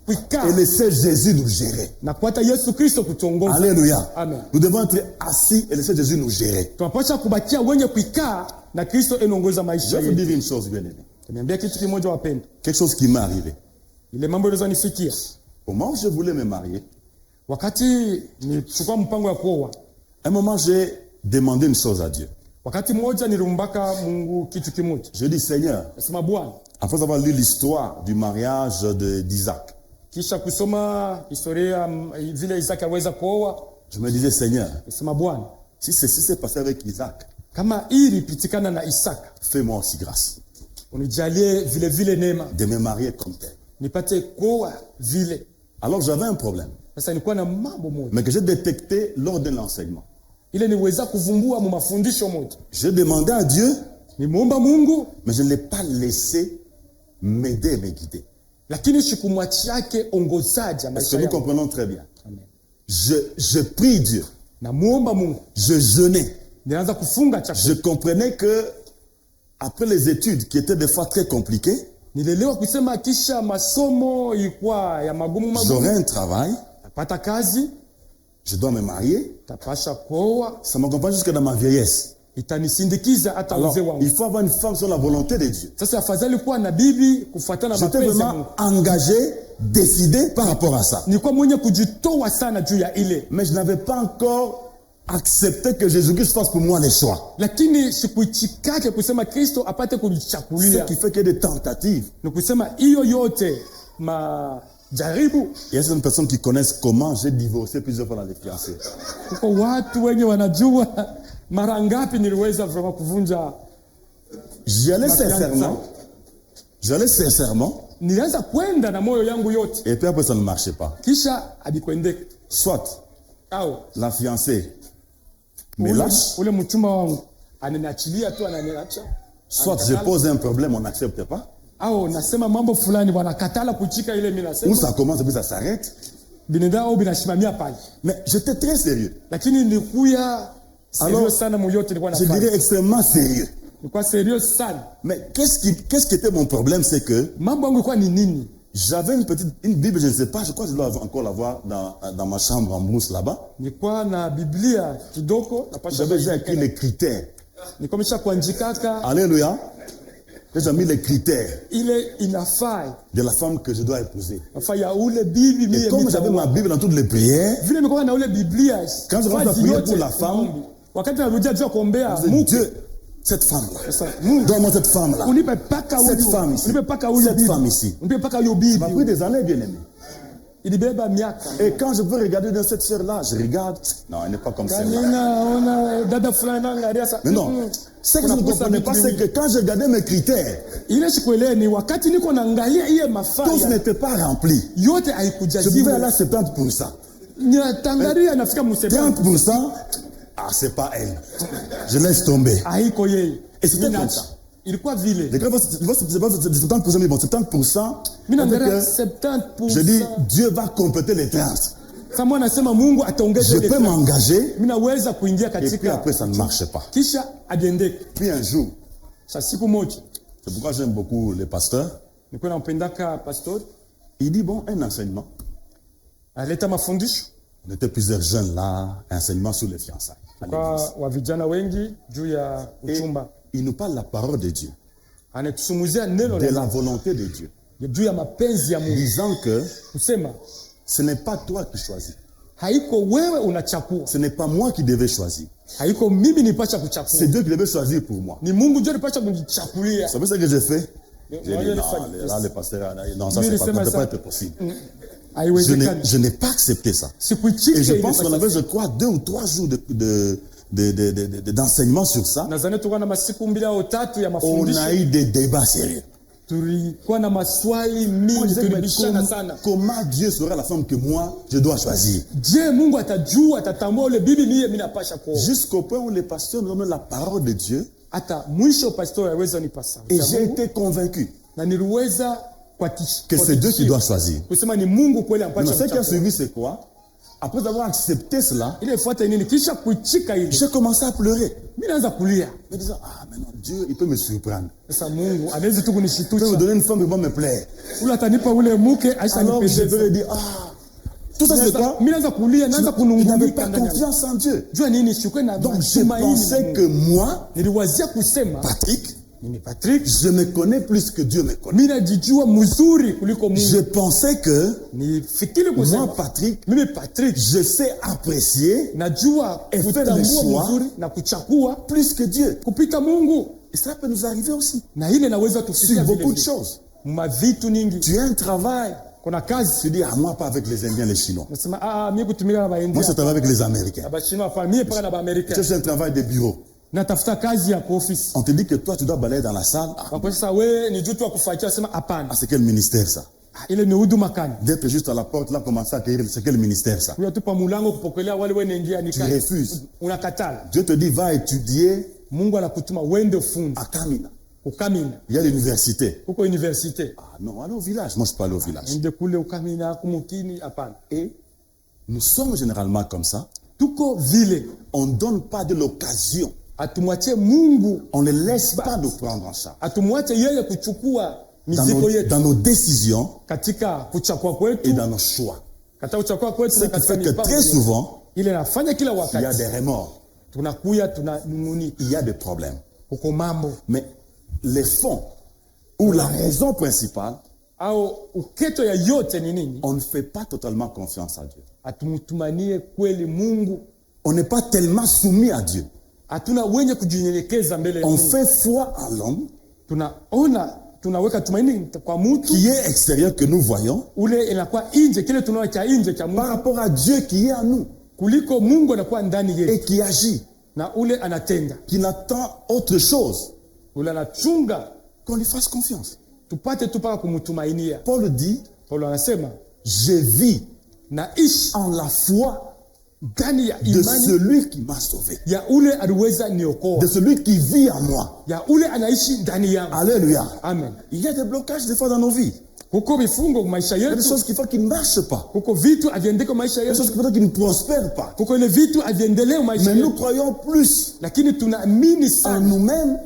kuikaa et laisser Jésus nous gérer. na kuata Yesu Kristo kutuongoza. Alléluia. Amen. Nous devons être assis et laisser Jésus nous gérer. Tunapaswa kubakia wenye kuikaa na Kristo anaongoza Je maisha vais vous yetu. dire une chose, bien aimé. Niambia kitu kimoja wapendwa. Quelque chose qui m'est arrivé. Ile mambo iliweza nifikia. Au moment où je voulais me marier, Wakati nichukua mpango ya kuoa, à un moment, j'ai demandé une chose à Dieu. wakati mmoja nilimbaka Mungu kitu kimoja. Je dis, Seigneur, Nasema Bwana, après avoir lu l'histoire du mariage d'Isaac, kisha kusoma historia vile Isaka aweza kuoa, je me disais, Seigneur, nasema Bwana, si ceci s'est passé avec Isaac, kama hili pitikana na Isaka, fais-moi aussi grâce unijalie vile vile neema, de me marier comme tel. nipate kuoa vile. Alors j'avais un problème, Sasa nilikuwa na mambo moja. mais que j'ai détecté lors de l'enseignement. Ile niweza kuvumbua mu mafundisho moja. J'ai demandé à Dieu, Nimuomba Mungu, mais je ne l'ai pas laissé m'aider, me guider. lakini sikumwachiake ongozaji Est-ce maisha que nous yangu. comprenons très bien? Amen. Je prie Dieu, Namuomba Mungu. je jeûnais. Nilianza kufunga Je chakula. comprenais que, après les études qui étaient des fois très compliquées, Nilielewa kusema kisha masomo ilikuwa ya magumu j'aurais magumu. un travail, Napata kazi, je dois me marier, tapasha kuoa, ça m'accompagne jusque dans ma vieillesse. itanisindikiza hata Alors, uzee wangu. il faut avoir une femme sur la volonté de Dieu. Sasa afadhali kuwa na bibi kufuatana na J'étais mapenzi ya vraiment Mungu. engagé, décidé par rapport à ça. Nilikuwa mwenye kujitoa sana juu ya ile, Mais je n'avais pas encore accepté que Jésus-Christ fasse pour moi les choix. lakini sikuichikake kusema Kristo apate Ce kunichakulia. qui fait qu'il y a des tentatives. Ni kusema hiyo yote majaribu. Il y a certaines personnes qui connaissent comment j'ai divorcé plusieurs fois dans les fiancés. Kuko watu wenye wanajua mara ngapi niliweza vraiment kuvunja. J'y allais fiançailles. sincèrement. J'allais sincèrement. Nilianza kwenda na moyo yangu yote, Et puis après, ça ne marchait pas. kisha abikwendeke Soit au la fiancée me ule, lâche, ule mchumba wangu ananiachilia tu, ananiacha, soit je pose un problème, on n'accepte pas. au nasema mambo fulani wanakatala kuchika ile mimi Ou nasema ça commence et puis ça s'arrête. binadamu au binashimamia pale, Mais j'étais très sérieux. lakini nilikuya serious Alors, sana moyote, nilikuwa Je nafanya dirais extrêmement sérieux. nilikuwa serious sana. Mais qu'est-ce qui était mon problème, c'est que Mambo yangu ilikuwa ni nini? j'avais une Bible, je ne sais pas, je crois que je dois encore l'avoir dans ma chambre en brousse là-bas. Nilikuwa na Biblia kidogo na pasha, J'avais déjà écrit les critères. nilikuwa nimesha kuandikaka Alléluia. J'ai déjà mis les critères ile inafai de la femme que je dois épouser. nafai ya ule bibi Et mie comme j'avais ma Bible dans toutes les prières, vile nilikuwa na ule Biblia Quand je commence à fazi prier yote pour la femme, maombi. Wakati narudia juu ya kuombea je dis, Mungu, Dieu, cette femme-là, sasa Mungu donne-moi cette femme-là. unipe paka Cette huyu, femme ici. unipe paka huyu Cette bibi, femme ici. unipe paka huyu Ça m'a bibi. pris des années, bien aimé. Ilibeba miaka. Et quand je veux regarder dans cette sœur-là, je regarde. Non, elle n'est pas comme celle-là. Ninaona dada fulani naangalia sasa. Mais non, ce que je ne comprenais pas, c'est que quand je regardais mes critères, ile sikuelewi ni wakati niko naangalia iye tous mafaya n'étaient pas remplis. yote Je pouvais aller haikujaziwa. à 70%. Ninatangalia nafika mu 70. 30%, Ah, c'est pas elle. Je laisse tomber. haiko yeye. Et c'était Mimi comme naacha. ça. Ilikuwa vile. Les gars, c'est pas 70%, mais bon, 70%. Mimi naangalia Je 70%. dis, Dieu va compléter les 30. Kama anasema Mungu ataongeza Je ile. peux m'engager, Mimi naweza kuingia et puis katika après, ça ne marche pas. kisha ajiendeke. Puis un jour, Sa siku moja c'est pourquoi j'aime beaucoup les pasteurs, nilikuwa nampendaka pastor il dit, bon, un enseignement. aleta mafundisho On était plusieurs jeunes là, enseignement sur les fiançailles. À kwa l'église. wa vijana wengi juu ya Et uchumba. il nous parle la parole de Dieu, Anatusumuzia neno de la la volonté de Dieu, juu ya mapenzi ya Mungu. disant que Kusema ce n'est pas toi qui choisis, haiko wewe unachakua. ce n'est pas moi qui devais choisir, Haiko mimi nipasha kuchakua. c'est Dieu qui devait choisir pour moi. Ni Mungu ndio alipasha kunichakulia. C'est ça que j'ai fait. J'ai Moi, dit, je l'ai non, fait. là, les pasteurs, non, ça, Mais c'est pas, ça laissez-moi ne peut ça. pas être possible. Haiwezekani. Je n'ai pas accepté ça. Sikuitika Et je ile pense qu'on basi. avait, je crois, 2 ou 3 jours d'enseignement sur ça. Nadhani tulikuwa na masiku 2 au 3 ya On mafundisho. a eu des débats sérieux. Tulikuwa na maswali Moi, je mingi, disais, mais tulibishana sana. comment Dieu sera la femme que moi, je dois choisir? Je, Mungu atajua, atatambua ule bibi niye mimi napasha kuoa. Jusqu'au point où les pasteurs nous donnent la parole de Dieu. Hata mwisho pastor aweza nipasa. Et j'ai été convaincu Na niliweza que c'est Dieu qui doit choisir. kusema ni Mungu kweli Mais ampasha ce qui a kuchagua. suivi, c'est quoi? Après avoir accepté cela, Ile fuata nini kisha kuichika ile. j'ai commencé à pleurer. Mimi naanza kulia. Me disant, ah, maintenant, Dieu, il peut me surprendre. Sasa Mungu anaweza tu Il peut me kunishitusha. donner une femme qui va me plaire. Ule atanipa ule mke aisha Alors, je nipendeza. vais dire, ah, tout ça, c'est quoi? Mimi naanza kulia, naanza Je n'avais kunung'unika pas ndani yangu. confiance en Dieu. Jua nini sikuwe na Donc, je matumaini na pensais Mungu. que moi, Niliwazia kusema Patrick, mimi Patrick, je me connais plus que Dieu me connaît. mimi najijua mzuri kuliko Je Mungu. pensais que Nifikiri moi, kusema Patrick, mimi Patrick je sais apprécier najua Et faire kutambua des choix. mzuri na kuchakua plus que Dieu. kupita Mungu, Et cela peut nous arriver aussi. na ile naweza tufikia Sur vile beaucoup de vile. choses. Ma vitu nyingi, Tu as un travail. kuna kazi Tu dis, ah, moi, pas avec les Indiens, les Chinois. nasema mimi kutumika na Moi, Baindia je travaille avec les Américains. na Bachina hapana, mimi paka na Baamerika Tu fais un travail de bureau. natafuta kazi ya kwa ofisi. On te dit que toi, tu dois balayer dans la salle. Ah, Kwa sasa wewe ni juu tu kufuatia, sema hapana, c'est quel ministère ça? ile ni huduma kani. D'être juste à la porte, là, commencer à accueillir, c'est quel ministère ça? Huyo tupa mulango kupokelea wale wewe naingia ni Tu kazi. refuses. Unakatala. Dieu te dit, va étudier Mungu anakutuma uende funzi à Kamina. ukamina Il y a l'université. huko universite. Ah non, allez au village. Moi, je peux aller au village. Nje kule ukamina kumukini hapana. Et nous sommes généralement comme ça. Tuko vile On ne donne pas de l'occasion. atumwache Mungu, On ne laisse pas nous prendre en charge. atumwache yeye kuchukua Dans mizigo nos, yetu dans nos décisions katika kuchakua et kwetu, dans nos choix. katika kuchakua kwetu Ce na qui katika fait que mipango très yetu. souvent, Ile nafanya kila il y a wakati des remords, tunakuya tunanung'uni il y a des problèmes. huko mambo Mais les fonds ou la raison principale, au uketo ya yote ni nini? on ne fait pas totalement confiance à Dieu. Atumtumanie kweli Mungu, On n'est pas tellement soumis à Dieu. hatuna wenye kujinyenyekeza mbele ya On Mungu. fait foi à l'homme Tunaweka tumaini kwa mtu qui est extérieur que nous voyons ule inakuwa nje, kile tunaona cha nje cha par Mungu rapport à Dieu qui est en nous kuliko Mungu anakuwa ndani et yetu, qui agit, na ule anatenda, qui n'attend autre chose ule anachunga qu'on lui fasse confiance. tupate tu paka kumtumainia. Paul dit, Paulo anasema je vis naishi en la foi ndani ya de imani celui qui m'a sauvé, ya ule aliweza niokoa, de celui qui vit en moi. ya ule anaishi ndani yangu. Alléluia. Amen. Il y a des blocages des fois dans nos vies. Huko vifungo maisha Il y a des yetu, choses qui font qu'ils ne marchent pas. huko vitu aviendeko maisha Il y a des choses yetu, qui font qu'ils ne prospèrent pas. huko ile vitu aviendelee maisha Mais nous yetu, croyons plus lakini tunaamini en sana nous-mêmes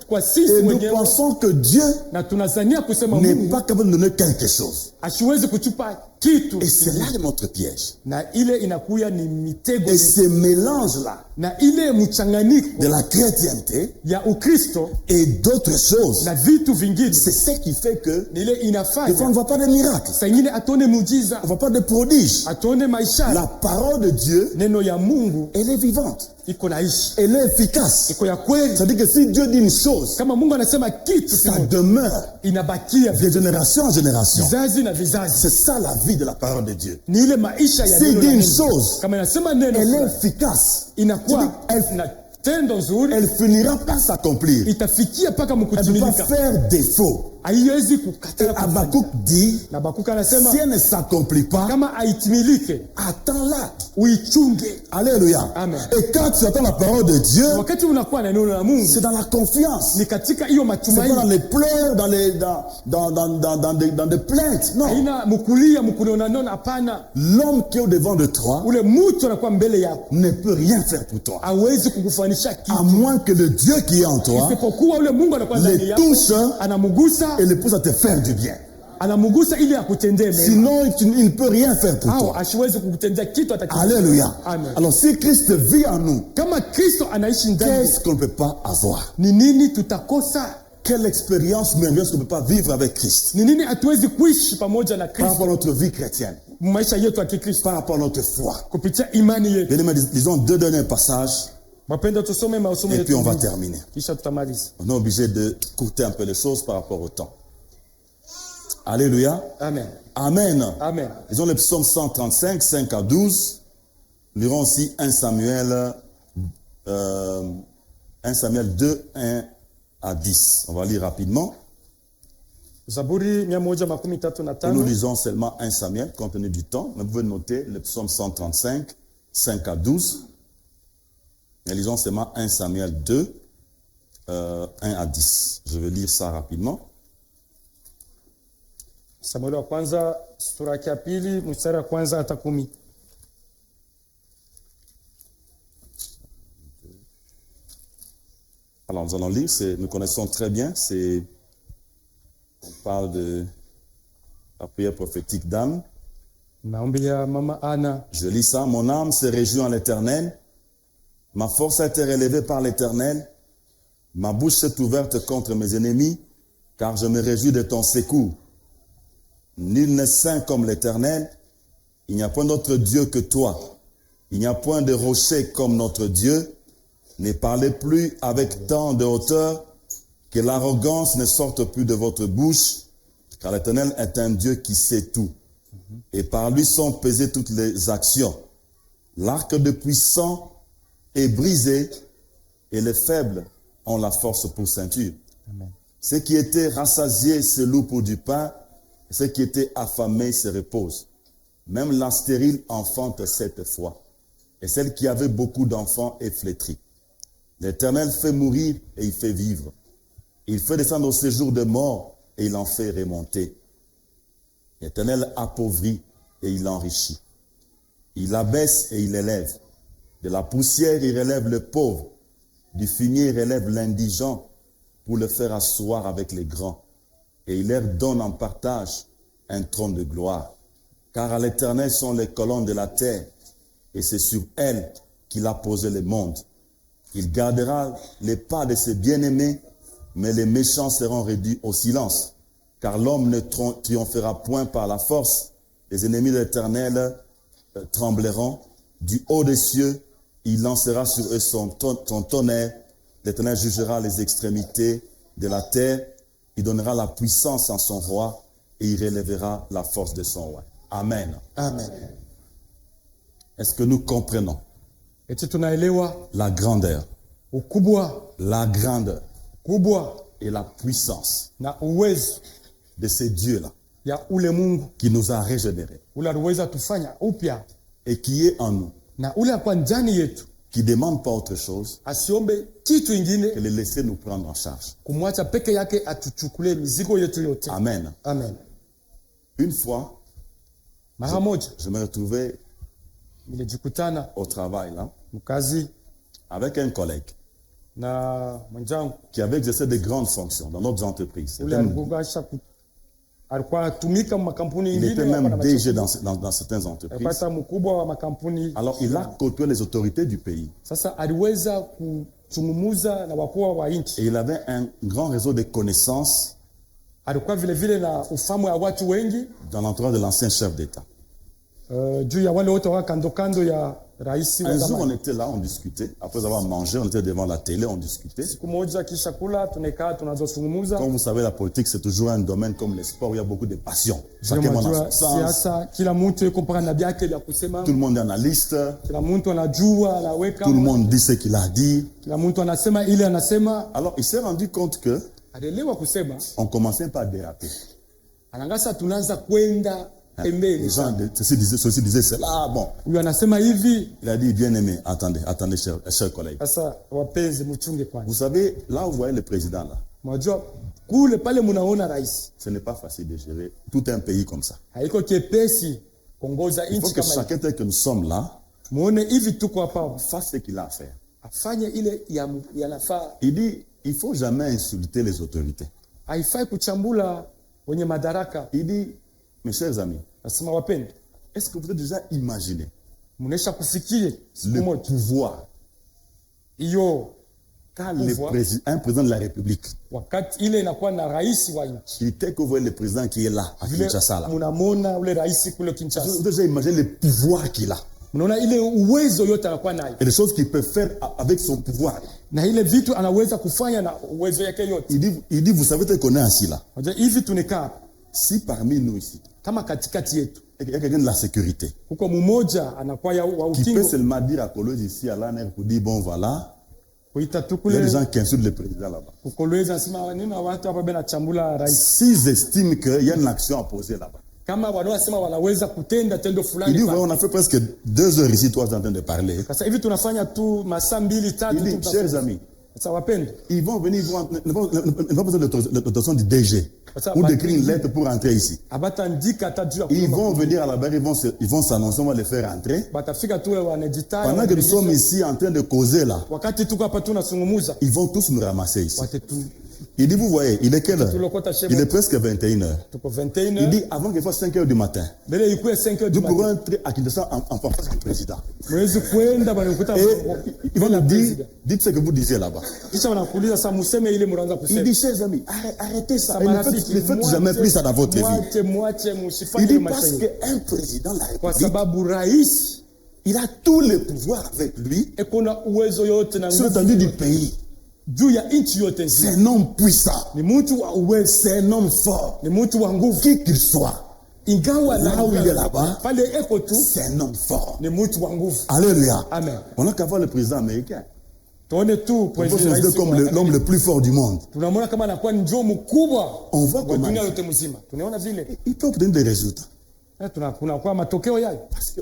kwa sisi et nous wenyewe, pensons que Dieu na tunazania kusema n'est Mungu pas capable de donner quelque chose. asiwezi kuchupa kitu, Et c'est là notre piège. na ile inakuya ni mitego, Et ce mélange-là na ile mchanganyiko de la chrétienté ya Ukristo et d'autres choses, na vitu vingine, c'est ce qui fait que ni ile des fois on ne inafanya voit pas de miracles, saa ingine atone muujiza, on ne voit pas de prodiges. atone maisha. La parole de Dieu, Neno ya Mungu elle est vivante, iko naishi, elle est efficace. iko ya kweli. C'est-à-dire que si Dieu dit une chose, Kama Mungu anasema kitu ça kimoja, demeure inabakia de génération en génération. vizazi na vizazi. C'est ça la vie de la parole de Dieu. Ni ile maisha ya S'il neno dit la une Mungu. chose, Kama inasema neno elle est fulani, efficace. inakuwa Elle- na tendo nzuri, Elle finira par s'accomplir. itafikia mpaka Elle ne peut pas mkutimilika, faire défaut. haiwezi kukatala kufanya. Habakkuk dit, Na Habakuki anasema si elle ne s'accomplit pas, kama haitimilike attends-la. uichunge. Alléluia. Amen. Et quand tu attends la parole de Dieu, Wakati unakuwa na neno la Mungu c'est dans la confiance. ni katika hiyo C'est pas dans matumaini, les pleurs, dans des plaintes. Non. haina mkulia mkunonanona. Hapana, L'homme qui est au-devant de toi ule mtu anakuwa mbele yako ne peut rien faire pour toi. hawezi kukufanisha kitu, À moins que le Dieu qui est en toi isipokuwa ule Mungu anakuwa ndani le yako, touche anamugusa et le pousse à te faire du bien. anamugusa ili akutendee mema, Sinon, il ne peut rien faire pour au toi. asiwezi kukutendea kitu atakachofanya. Alléluia. Amen. Alors, si Christ vit en nous, Kama Kristo anaishi ndani, qu'est-ce qu'on ne peut pas avoir? ni nini tutakosa? Quelle expérience merveilleuse qu'on ne peut pas vivre avec Christ Ni nini hatuwezi kuishi pamoja na par Kristo rapport à notre vie chrétienne, maisha yetu ya Kikristo par rapport à notre foi? kupitia imani yetu? Bien-aimés, lisons 2 derniers passages Mapenda tusome masomo et puis on va yetu terminer. kisha tutamaliza. On est obligé de courter un peu les choses par rapport au temps. Alléluia. Amen. Amen. Amen. Lisons le psaume 135, 5 à 12. Nous lirons aussi 1 Samuel 2, 1 à 10. On va lire rapidement. Zaburi Nous 135. lisons seulement 1 Samuel, compte tenu du temps. Mais vous pouvez noter le psaume 135, 5 à 12. Nous lisons seulement 1 Samuel 2, 1 à 10. Je vais lire ça rapidement. Samueli wa kwanza sura ya pili mstari wa kwanza hata 10. Alors nous allons lire, nous connaissons très bien, on parle de la prière prophétique d'Anne. Maombi ya mama Ana. Je lis ça, mon âme se réjouit en l'Éternel, ma force a été relevée par l'Éternel, ma bouche s'est ouverte contre mes ennemis, car je me réjouis de ton secours. Nul n'est saint comme l'Éternel, il n'y a point d'autre Dieu que toi, il n'y a point de rocher comme notre Dieu. Ne parlez plus avec tant de hauteur, que l'arrogance ne sorte plus de votre bouche, car l'Éternel est un Dieu qui sait tout. Et par lui sont pesées toutes les actions. L'arc de puissant est brisé, et les faibles ont la force pour ceinture. Amen. Ceux qui étaient rassasiés se louent pour du pain, et ceux qui étaient affamés se reposent. Même la stérile enfante 7 fois, et celle qui avait beaucoup d'enfants est flétrie. L'Éternel fait mourir et il fait vivre. Il fait descendre au séjour de mort et il en fait remonter. L'Éternel appauvrit et il enrichit. Il abaisse et il élève. De la poussière, il relève le pauvre. Du fumier, il relève l'indigent pour le faire asseoir avec les grands. Et il leur donne en partage un trône de gloire. Car à l'Éternel sont les colonnes de la terre, et c'est sur elles qu'il a posé le monde. Il gardera les pas de ses bien-aimés, mais les méchants seront réduits au silence. Car l'homme ne triomphera point par la force. Les ennemis de l'Éternel trembleront. Du haut des cieux, il lancera sur eux son tonnerre. L'Éternel jugera les extrémités de la terre. Il donnera la puissance à son roi et il relèvera la force de son roi. Amen. Amen. Est-ce que nous comprenons Eti tunaelewa la grandeur, ukubwa kubwa et la puissance na uwezo de ces dieux-là ya ule Mungu qui nous a régénérés ule aliweza tufanya upya, et qui est en nous, na ule akwa ndani yetu, qui ne demande pas autre chose asiombe kitu ingine, que de laisser nous prendre en charge. kumwacha peke yake atuchukulie mizigo yetu yote. Amen. Amen. Une fois, Mara moja je me retrouvais nilijikutana au travail là mkazi avec un collègue na mwenzangu qui avait exercé de grandes fonctions dans notre entreprise. ule alikuwa anatumika makampuni Il était ingine, même DG dans certaines entreprises. alipata mkubwa wa makampuni. Alors il a côtoyé les autorités du pays. Sasa aliweza kuzungumza na wakuu wa nchi. Et il avait un grand réseau de connaissances Alikuwa vile vile na ufahamu wa watu wengi dans l'entourage de l'ancien chef d'État. Juu ya wale wote wa kando kando ya rais wa Un jour, on zamani. était là, on discutait. Après avoir mangé, on était devant la télé, on discutait. Siku moja kisha kula tunekaa tunazozungumza. Comme vous savez, la politique, c'est toujours un domaine comme le sport où il y a beaucoup de passion. Chacun Kila va mtu dans son sens. siasa, kila mtu yuko mpaka na vyake vya kusema. Tout le monde est analyste. Kila mtu anajua, anaweka. Tout le monde dit ce qu'il a dit. Kila mtu anasema ile anasema. Alors, il s'est rendu compte que alielewa kusema on commençait par déraper. anangasa tunaanza kwenda pembeni. Les gens ceci disaient cela. Bon. Huyu anasema hivi. Il a dit, bien aimé, attendez, chers collègues. Sasa wapenzi mchunge kwanza. Vous savez, là où vous voyez le président là. Mwajua kule pale mnaona rais. Ce n'est pas facile de gérer tout un pays comme ça. Haiko kepesi kuongoza nchi kama hiyo. Il faut que chacun tel que nous sommes là, muone hivi tuko hapa, fasse ce qu'il a à faire. Afanye ile yanafaa. Il dit, il faut jamais insulter les autorités. Haifai kuchambula wenye madaraka. Il dit, mes chers amis, nasema wapende, est-ce que vous avez déjà imaginé mnesha kufikiria le pouvoir iyo quand un président de la République, wakati ile inakuwa na rais wa nchi, il était que vous voyez le président qui est là à Kinshasa là. Mnamona ule rais kule Kinshasa. Vous avez déjà imaginé le pouvoir qu'il a. Mnaona ile uwezo yote anakuwa nayo. Et les choses qu'il peut faire avec son pouvoir. Na ile vitu anaweza kufanya na uwezo yake yote. Il dit vous savez qu'on est assis là. Unajua hivi tunekaa. Si parmi nous ici, kama katikati yetu, il y a quelqu'un de la sécurité. Huko mmoja anakuwa wa ukingo. Qui peut seulement dire à Kolwezi ici à l'année pour dire bon voilà. Il y a des gens qui insultent le président là-bas. S'ils estiment qu'il y a une action à poser là-bas. Il dit, on a fait presque 2 heures ici, 3 heures en train de parler. Il dit, chers amis, ils vont venir, ils vont besoin de l'autorisation du DG ou d'écrire une lettre pour entrer ici. Ils vont venir à la barre, ils vont s'annoncer, on va les faire entrer. Pendant que nous sommes ici en train de causer là, ils vont tous nous ramasser ici. Il dit, vous voyez, il est quelle heure? Il est presque 21h. Il dit, avant qu'il fasse 5h du matin, nous pourrons entrer à Kinshasa en face du président. Et ils vont nous dire, dites ce que vous disiez là-bas. Il dit, chers amis, arrêtez ça. Ne faites jamais plus ça dans votre vie. Il dit, parce qu'un président de la République, il a tous les pouvoirs avec lui sur l'étendue du pays. C'est un homme puissant. C'est un homme fort. Qui qu'il soit. Là où il est là-bas, c'est un homme fort. Alléluia. Amen. On n'a qu'à voir le président américain. On peut considérer comme l'homme le plus fort du monde. On voit comment il peut obtenir des résultats. Parce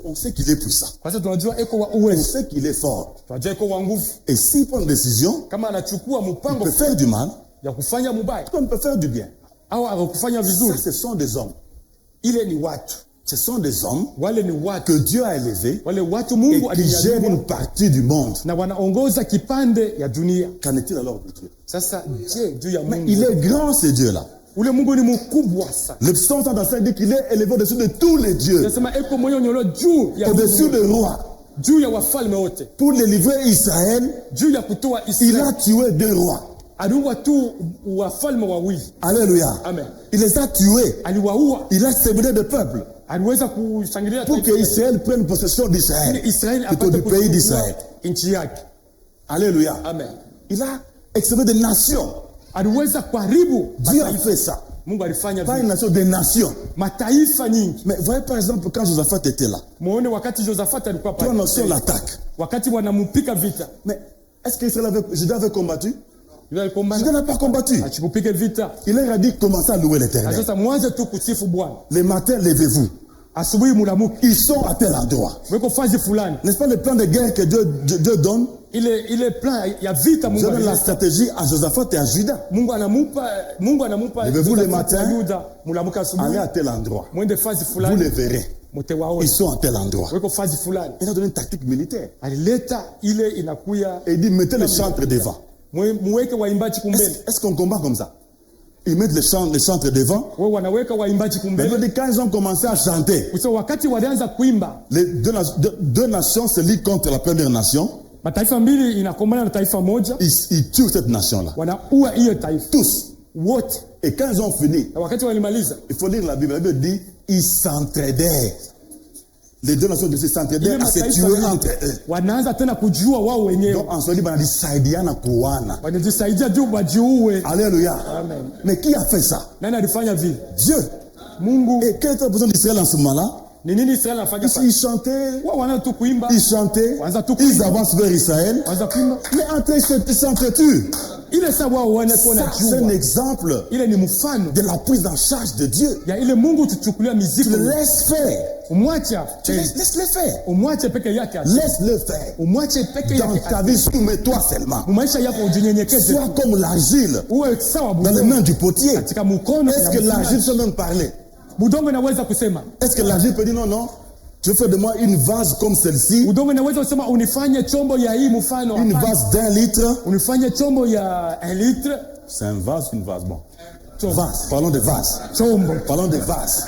qu'on sait qu'il est puissant. On sait qu'il est fort. Et s'il prend une décision, il peut faire du mal, comme il peut faire du bien. Ça, ce sont des hommes. Ce sont des hommes que Dieu a élevés et qui gèrent une partie du monde. Qu'en est-il alors de Dieu? Mais il est grand, ce Dieu-là. Le psaume 135 dit qu'il est élevé au-dessus de tous les dieux, au-dessus des rois. Pour délivrer Israël, il a tué 2 rois. Alléluia. Amen. Il les a tués. Il a séparé de peuple pour que Israël prenne possession d'Israël, plutôt du pays d'Israël. Alléluia. Amen. Il a extrait des nations. Dieu a fait ça. Pas une nation, des nations. Mais voyez par exemple quand Josaphat était là. Trois nations l'attaquent. Mais est-ce qu'Israël avait combattu? Juda n'a pas combattu. Il leur a dit commencez à louer l'Éternel. Le matin, levez-vous. Ils sont à tel endroit. N'est-ce pas le plan de guerre que Dieu donne? Dieu donne la stratégie à Josaphat et à Juda. Levez-vous le matin, allez à tel endroit. Vous les verrez. Ils sont à tel endroit. Il a donné une tactique militaire. Et il dit mettez les chantres devant. Est-ce qu'on combat comme ça? Ils mettent les chantres devant. Mais quand ils ont commencé à chanter, les deux nations se lient contre la première nation. Ils tuent cette nation-là. Tous. Et quand ils ont fini, il faut lire la Bible. La Bible dit ils s'entraidaient. Les deux nations s'entraidaient à se tuer entre eux. Donc en Swahili, on a dit Saidiana Kuwana. Alléluia. Amen. Mais qui a fait ça? Dieu. Et quelle est la position d'Israël en ce moment-là? Ni nini Israeli anafanya pale? Ils chantaient, Wao wanaanza tu kuimba. ils avancent vers Israël. Wanaanza kuimba. Mais entre ils s'entretuent. Ile saa wao wanakuwa na C'est un jua. exemple Ile ni mfano de la prise en charge de Dieu. ya ile Mungu tuchukulia Tu mizigo. le laisses faire. Umwacha. Laisse-le faire. Umwache peke yake. Laisse-le faire. Umwache peke Dans yake. ta vie, soumets-toi seulement. Maisha yako ujinyenyekeze. Sois comme l'argile Uwe sawa dans les mains du potier. katika mkono. Est-ce que l'argile peut même parler? Udongo inaweza kusema. Est-ce que l'argile peut dire non, non? Tu fais de moi une vase comme celle-ci, Udongo inaweza kusema unifanye chombo ya hii mfano. une vase d'1 litre. Unifanye chombo ya 1 litre. C'est un vase, une vase. Bon. Chombo. Vase. Parlons de vase. Chombo. Parlons de vase.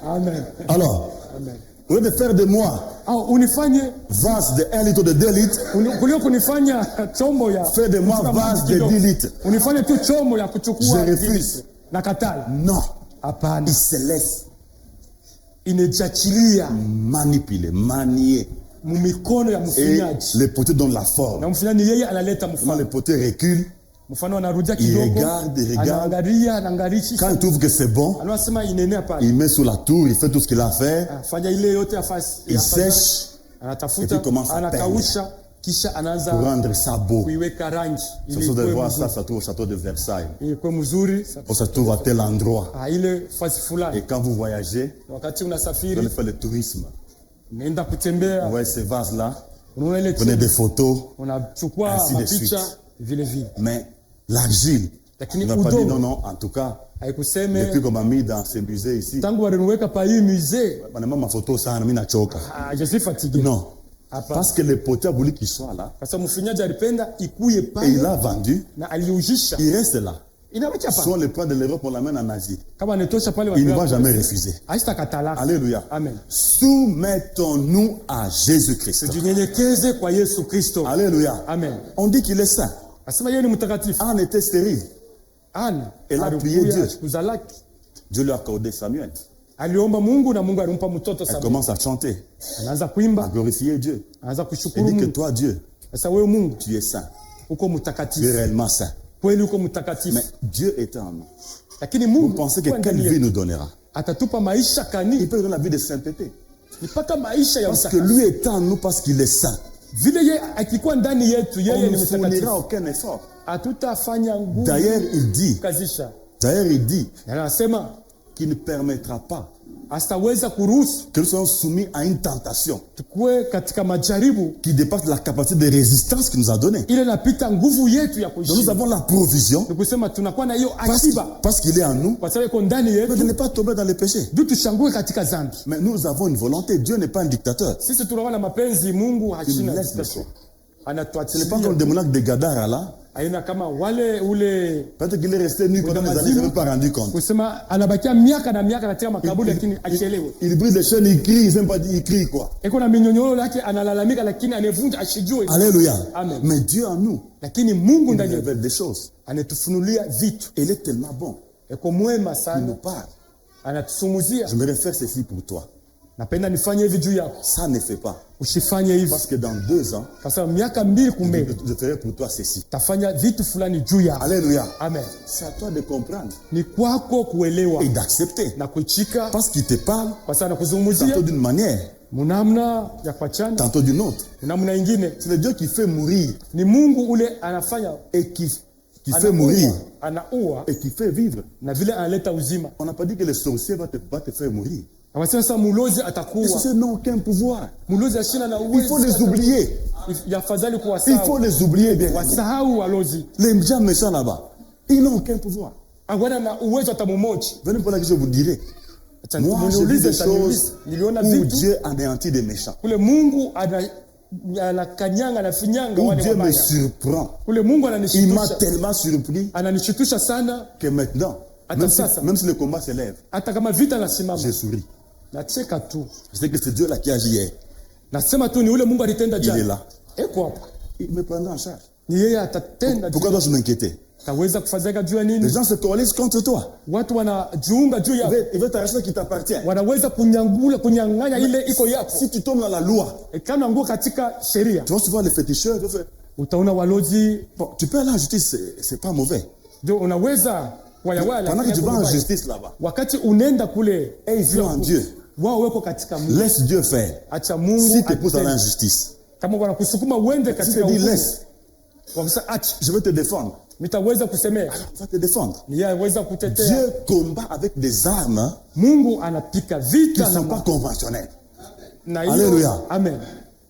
Amen. Alors, Amen. au lieu de faire de moi Au unifanye vase de 1 litre ou de 2 litres, kulio kunifanya chombo ya fais de moi vase de 10 litres. unifanye tu chombo ya kuchukua. Je refuse. Na katala. Non. Hapana. Il se laisse Inajachilia manipuler, manier. mumikono ya Et mfinyaji. le potier donne la forme. Na mfinyaji yeye analeta Quand mfano. le potier recule, Mfano anarudia il kidogo. regarde. Anaangalia, anaangalia. Quand il trouve que c'est bon, Anasema inenea pale. il met sur la tour, il fait tout ce qu'il a à faire. Fanya ile yote afasi. Il sèche et Anatafuta, puis commence à anakausha, kisha anaanza pour rendre ça beau. kuiweka rangi Si ili vous devez ikuwe voir mzuri. ça, ça trouve au château de Versailles. Ikuwe mzuri. On se trouve à tel endroit. Ile fasi fulani. Et quand vous voyagez, Wakati vous allez unasafiri, faire le tourisme. unaenda kutembea, Vous voyez ces vases-là, unaona ile prenez des chombo, photos, unachukua ainsi de mapicha suite. vile vile. mais l'argile, Lakini il n'a pas dit udongo non, non, en tout cas, haikuseme depuis qu'on m'a mis dans ce musée ici, tangu waliniweka pa hii musée, maintenant ma photo, ça, on a mis na choka. je suis fatigué. Non. Hapa. Parce que le potier a voulu qu'il soit là, Sasa mfinyaji alipenda ikuye et il pale a vendu, na aliujisha. il reste là. Inabakia Soit pale. le plan de l'Europe, on l'amène en Asie. Kama anatosha pale Il ne va jamais refuser. Haistakatala. Alléluia. Amen. Soumettons-nous à Jésus-Christ. Tujinyenyekeze kwa Yesu Kristo. Alléluia. Amen. On dit qu'il est saint. Asema yeye ni mtakatifu. Anne était stérile. Ana Elle a prié Dieu. kuzalaki. Dieu lui a accordé Samuel. Aliomba Mungu na Mungu alimpa mtoto Elle Samuel. commence à chanter, Anaanza à kuimba, glorifier Dieu. anaanza Elle kushukuru dit que Mungu. toi, Dieu, Sasa wewe Mungu tu es saint. uko Tu es mtakatifu. réellement saint. Kweli uko Mais mtakatifu. Dieu est en nous. Lakini Vous Mungu pensez que kwa quelle ndani vie yetu, nous donnera? atatupa maisha Il kani? peut donner la vie de sainteté. Ni paka maisha ya Parce que utakatifu. lui est en nous, parce qu'il est saint. Vile yeye akikuwa ndani yetu, On yeye ni ne fournira mtakatifu. aucun effort. Hatutafanya nguvu D'ailleurs, il dit kazisha. Anasema qu'il ne permettra pas asitaweza kuruhusu que nous soyons soumis à une tentation tukue katika majaribu qui dépasse la capacité de résistance qu'il nous a donnée. ile napita nguvu yetu ya Donc nous kuishi. avons la provision Ni kusema tunakuwa na hiyo akiba parce qu'il est en nous, kwa sababu iko ndani mais de yetu, ne pas tomber dans le péché. ndio tushangue katika dhambi. Mais nous avons une volonté. Dieu n'est pas un dictateur. Sisi tunakuwa na mapenzi, Mungu Il hashina laisse le dictation. choix. Ce n'est pas comme Anatuachilia. des monarques de Gadara là. Aina kama wale ule Peut-être qu'il est resté nu pendant des années, il ne s'est même pas rendu compte. kusema anabakia miaka na miaka katika makaburi lakini achelewe. Il brille les chaînes, il crie, il ne sait pas dire, il crie quoi. Eko na minyonyoro yake analalamika lakini anevunja ashijue. Alléluia. Amen. Mais Dieu en nous, Lakini Mungu il ndani nous yetu révèle des choses. anatufunulia vitu. Il est tellement bon. Eko mwema Il nous sana. parle. Anatusumuzia. J'aimerais faire ceci pour toi. Napenda nifanye hivi juu yako. Ça ne fait pas. Usifanye hivi. Parce que dans 2 ans, Kwa sababu miaka mbili kumbe je ferai pour toi ceci. tafanya vitu fulani juu yako. Alléluia. Amen. C'est à toi de comprendre Ni kwako kuelewa et d'accepter. na kuichika Parce qu'il te parle kwa sababu nakuzungumzia tantôt d'une manière, munamna ya kuachana tantôt d'une autre. namna ingine. C'est le Dieu qui fait mourir Ni Mungu ule anafanya et qui fait mourir anaua et qui fait vivre. na vile analeta uzima. On n'a pas dit que le sorcier va te faire mourir. Anasema sasa mulozi Les atakuwa. sorciers n'ont aucun pouvoir. Mulozi ashina na Il faut les oublier. Yafadhali Il faut kuwasahau. les oublier bien. Wasahau walozi. Les gens méchants là-bas, ils n'ont aucun pouvoir. Agwana na uwezo atamumochi. Venez pour la que je vous dirai. Moi, je vis des choses niliona où vitu Dieu anéantit des méchants. kule Mungu anakanyanga anafinyanga Où wale Dieu me wabaya. surprend. Kule Mungu Il m'a ananishitusha. tellement surpris Ananishitusha sana que maintenant, même si le combat s'élève, hata kama vita nasimama. je souris. Nacheka tu. Je sais que c'est Dieu là qui agit hier. Nasema tu ni ule Mungu alitenda Il est jana. là. Eko hapa. Il me prendra en charge. Ni yeye atatenda. Pourquoi dois-je m'inquiéter? Taweza kufadhaika juu ya Les nini? gens se coalisent contre toi. Watu wanajiunga juu yako. Ils veulent t'arracher ce qui t'appartient. Wanaweza kunyang'anya ile iko yako. Si tu tombes dans la loi, Kama nguo katika sheria. tu vas souvent les féticheurs. Utaona walozi. Bon, tu peux aller en justice, c'est pas mauvais. Ndio unaweza wayawala. Pendant que tu vas en justice là-bas, Wakati unaenda kule et ils vont en Dieu. wao weko katika Mungu. Laisse Dieu faire. Acha Mungu Si tu pousses dans atende. l'injustice, Kama wanakusukuma uende si katika tu dis hukumu, laisse, wakisema acha, je vais te défendre. nitaweza kusemea, On va te défendre. ni aweza kutetea. Dieu combat avec des armes Mungu anapika qui vita ne sont pas conventionnelles. na Alléluia. Amen.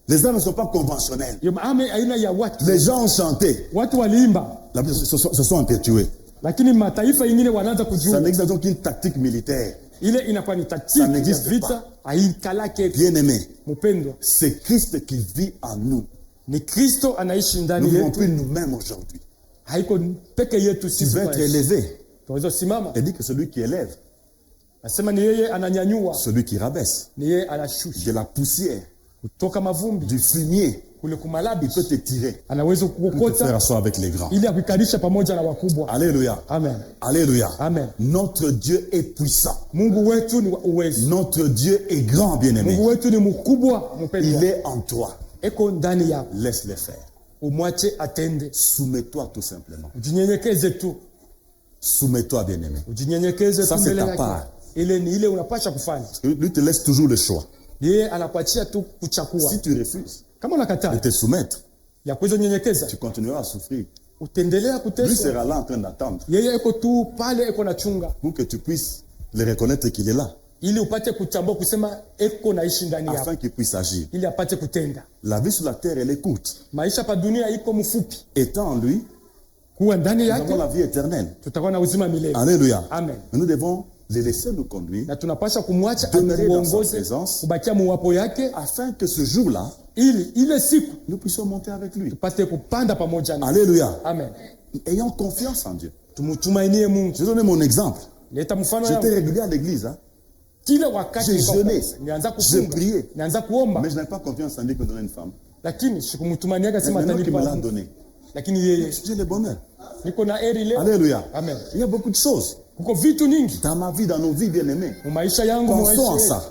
Les armes ne sont pas conventionnelles. Yo aina ya watu. Les gens ont chanté, Watu waliimba, se sont perturbés. lakini mataifa yengine wanaanza Ça kujua. n'existe donc qu'une tactique militaire. Ile inakuwa ni Ça taktiki ya n'existe vita, haikalake. Bien-aimés, Mpendwa, c'est Christ qui vit en nous. ni Kristo anaishi Nous ndani ne vivons yetu, plus nous-mêmes aujourd'hui. haiko peke yetu Tu sisi. veux être élevé. Tunaweza simama, Il dit que celui qui élève, nasema ni yeye ananyanyua, celui qui rabaisse, ni yeye anashusha de la poussière, kutoka mavumbi du fumier, kule il kumalabi, peut te tirer, anaweza pour te faire kukokota asseoir avec les grands. ili akuikarisha pamoja na wakubwa. Alléluia. Amen. Alléluia. Amen. Notre Dieu est puissant. Mungu wetu ni wa uwezo. Notre Dieu est grand, bien-aimé. Mungu wetu ni mkubwa, Il mpendwa. est en toi. Eko ndani yako, Laisse-le faire. umwache atende. Soumets-toi tout simplement. Ujinyenyekeze tu, Soumets-toi, bien-aimé. ujinyenyekeze Ça, tu c'est mbele ta yake. part. Ile ni ile unapasha kufanya. Lui te laisse toujours le choix. Yeye anakuachia tu kuchakua. Si tu refuses Kama de unakataa te soumettre, ya kuweza nyenyekeza, tu continueras à souffrir. utendelea Lui kuteswa. sera là en train d'attendre Yeye eko tu pale, eko na chunga pour que tu puisses le reconnaître qu'il est là, ili upate kutambua kusema eko naishi ndani yako, afin qu'il puisse agir. ili apate kutenda. La vie sur la terre, elle est courte. Maisha pa dunia iko mfupi, Étant en lui, kuwa ndani nous avons yake la vie éternelle. tutakuwa na uzima milele. Alléluia. Amen. Mais nous devons les laisser nous conduire Na tunapasha kumwacha Demeurer dans sa atuongoze, présence. kubakia muwapo yake, afin que ce jour-là, ili ile siku nous puissions monter avec lui. tupate kupanda pamoja naye. Alléluia. Amen. Ayons confiance en Dieu. Tumtumainie Mungu. Je vais donner mon exemple. Leta mfano J'étais yangu. régulier à l'église, hein, Kila wakati J'ai nilikuwa jeûné. kanisa, nianza J'ai kufunga, prié. nianza kuomba, mais je n'avais pas confiance en Dieu que me donner une femme. lakini sikumtumaniaga Mais sema maintenant qu'il me atanipa l'a Mungu. donné, Lakini yeye j'ai le bonheur. niko na heri leo. Alléluia. Amen. Il y a beaucoup de choses Kuko vitu nyingi dans ma vie, dans nos vies bien-aimées. mu maisha yangu, mu Pensons à maisha ça. yetu.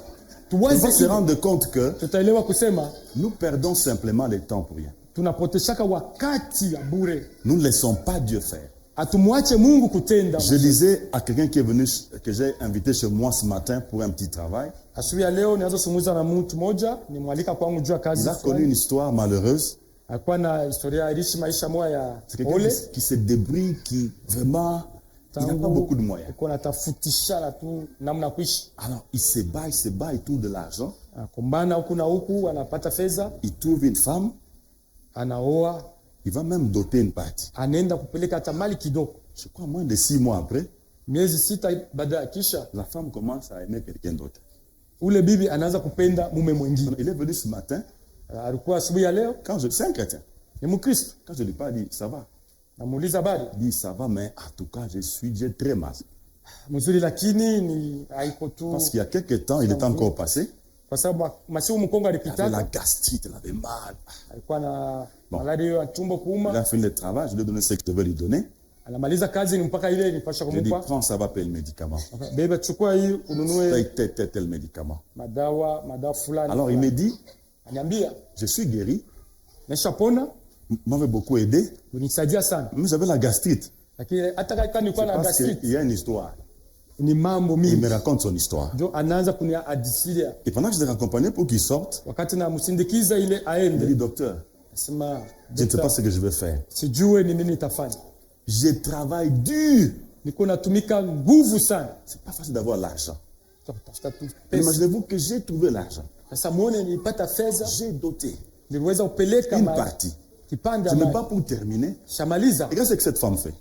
On va Tuwaze se hivi, rendre compte que tutaelewa kusema nous perdons simplement le temps pour rien. tunapoteshaka wakati ya bure. Nous ne laissons pas Dieu faire. Atumwache Mungu kutenda. Je disais à quelqu'un qui est venu, que j'ai invité chez moi ce matin pour un petit travail, Asubuhi ya leo nianza kuzungumza na mtu mmoja, nimwalika kwangu juu ya kazi il a connu fulani. une histoire malheureuse. Alikuwa na historia ilishi maisha moja ya C'est quelqu'un ole. qui se débrouille, qui vraiment, il n'a pas beaucoup de moyens. Alikuwa anatafutishana tu namna kuishi. Alors, il se bat, il trouve de l'argent, Anakumbana huku na huku, anapata fedha, il trouve une femme, anaoa, il va même doter une partie. anaenda kupeleka hata mali kidogo. Je crois moins de 6 mois après, Miezi 6 baada ya kisha, la femme commence à aimer quelqu'un d'autre. ule bibi anaanza kupenda mume mwingine. Il est venu ce matin, Alikuwa asubuhi ya leo, c'est un chrétien. ni Mkristo. Quand je lui parle, il dit, ça va. Namuuliza habari. Il dit, ça va, mais en tout cas, j'ai très mal. Mzuri, lakini ni haiko tu, Parce qu'il y a quelques temps, il est encore passé, kwa sababu masiku Mkongo il avait la alipitaka, gastrite, il avait mal. alikuwa na Bon. malaria ya tumbo Il kuuma. a fini le travail, je lui ai donné ce que je devais lui donner. Anamaliza kazi ni mpaka ile nipasha Je lui ai dit, kumpa. prends, ça va payer le médicament. Beba, chukua hii ununue Paye tel médicament. madawa fulani. Alors, il me dit, Ananiambia, je suis guéri, nishapona, m'avait beaucoup aidé, unisaidia sana. mais j'avais la gastrite. Lakini hata kama nilikuwa na Parce gastrite, qu'il y a une histoire. ni mambo Il mingi. me raconte son histoire. Ndio anaanza kunihadithia. Et pendant que je l'ai accompagné pour qu'il sorte, Wakati namsindikiza ile il me aende, dit, docteur, nasema je ne sais pas ce que je vais faire. sijue ni nini nitafanya. Je travaille dur. Niko natumika nguvu sana. C'est pas facile d'avoir l'argent. Kutafuta tu pesa. Imaginez-vous que j'ai trouvé l'argent. Sasa muone nilipata fedha, J'ai doté niliweza kupeleka une mali. partie. Kipande Je ne mali. pas pour terminer. Shamaliza. Et qu'est-ce que cette femme fait?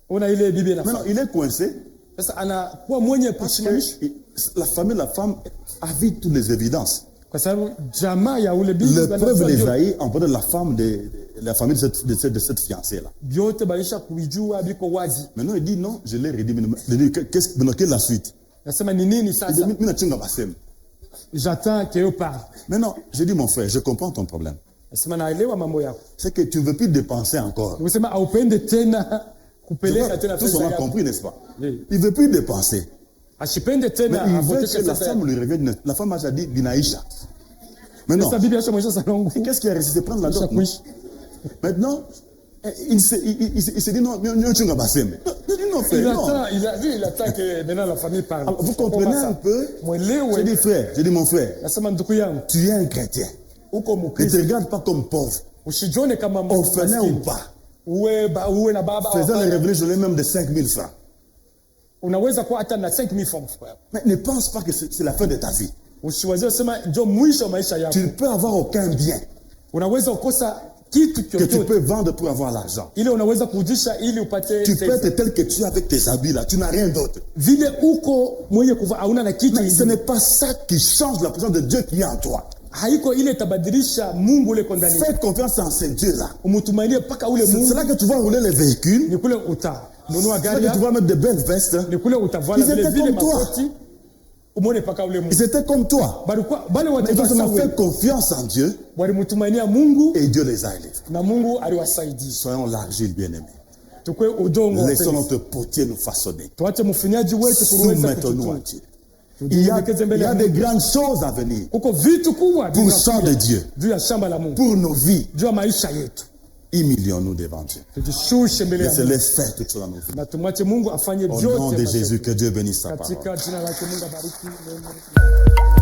Ona ile bibi Maintenant, anafanya. il est coincé Sasa anakuwa mwenye parce kusimamisha que la femme a vu toutes les évidences. kwa sababu jamaa ya ule bibi Les preuves wanajua les vyote. aïe en parlant de la femme de la famille de cette fiancée-là. Vyote balisha kujua biko wazi. Maintenant, il dit non, je l'ai redit. Il dit, quelle est la suite? Nasema ni nini Il dit, sasa? Mina chinga basem. J'attends que yo parle. Maintenant, j'ai dit, mon frère, je comprends ton problème. Nasema naelewa mambo yako. C'est que tu ne veux plus dépenser encore. Unasema haupende tena kupeleka tena Tous on fedha a yako. compris, n'est-ce pas? Oui. Il ne veut plus dépenser. Ashipende Mais tena il veut apoteshe que la fedha femme yako. lui revienne. La femme a déjà dit, Binaïcha. Maintenant, Sasa bibi acha mwisho salongo. qu'est-ce qui a résisté? Prendre la dot. non? Kuishi. Maintenant, Il se dit non, frère, Il attend que maintenant la famille parle. alors, vous comprenez un peu? Je dis frère, je dis mon frère, tu es un chrétien. Ne te regarde pas comme pauvre, orphelin ou pas. Faisant les revenus, je l'ai même de 5 000 francs. Unaweza kuwa hata na 5,000 francs. Mais ne pense pas que c'est la fin de ta vie. Usiwazie sema ndio mwisho wa maisha yako. Tu ne peux avoir aucun bien Unaweza kukosa kitu que tu chochote. peux vendre pour avoir l'argent. Ile unaweza kujisha ili upate Tu peux être tel que tu es avec tes habits là, tu n'as rien d'autre. vile uko mwenye kuvaa hauna na kitu. Mais ce n'est pas ça qui change la présence de Dieu qui est en toi. Haiko ile tabadilisha Mungu ule ndani. Fais confiance en ce Dieu là. Umutumainie paka ule C'est Mungu. là que tu vas rouler les véhicules. Ni kule uta. Nunua C'est là gari. que tu vas mettre de belles vestes. Ni kule utavala Ils étaient vile comme toi. makoti. Umone paka ule Mungu. Ils étaient comme toi. Bali Mais watu ils ont wasawe. fait confiance en Dieu Walimutumainia Mungu et Dieu les a élevés. na Mungu aliwasaidia. Soyons l'argile, bien-aimés. Tukwe udongo. Laissons notre potier nous façonner. Tuache mfinyaji wetu kuruweza Soumettons-nous à kututu. Dieu. Il y a de grandes choses à venir Kuko vitu kubwa pour le champ de Dieu, juu ya shamba la Mungu. pour nos vies. Juu ya maisha yetu. Humilions-nous devant Dieu. Tujishushe mbele ya Mungu. Laissez-les faire toutes choses dans nos vies. Na tumwache Mungu afanye Au vyote nom de maisha Jésus, yetu. que Dieu bénisse sa parole. Katika jina lake Mungu abariki.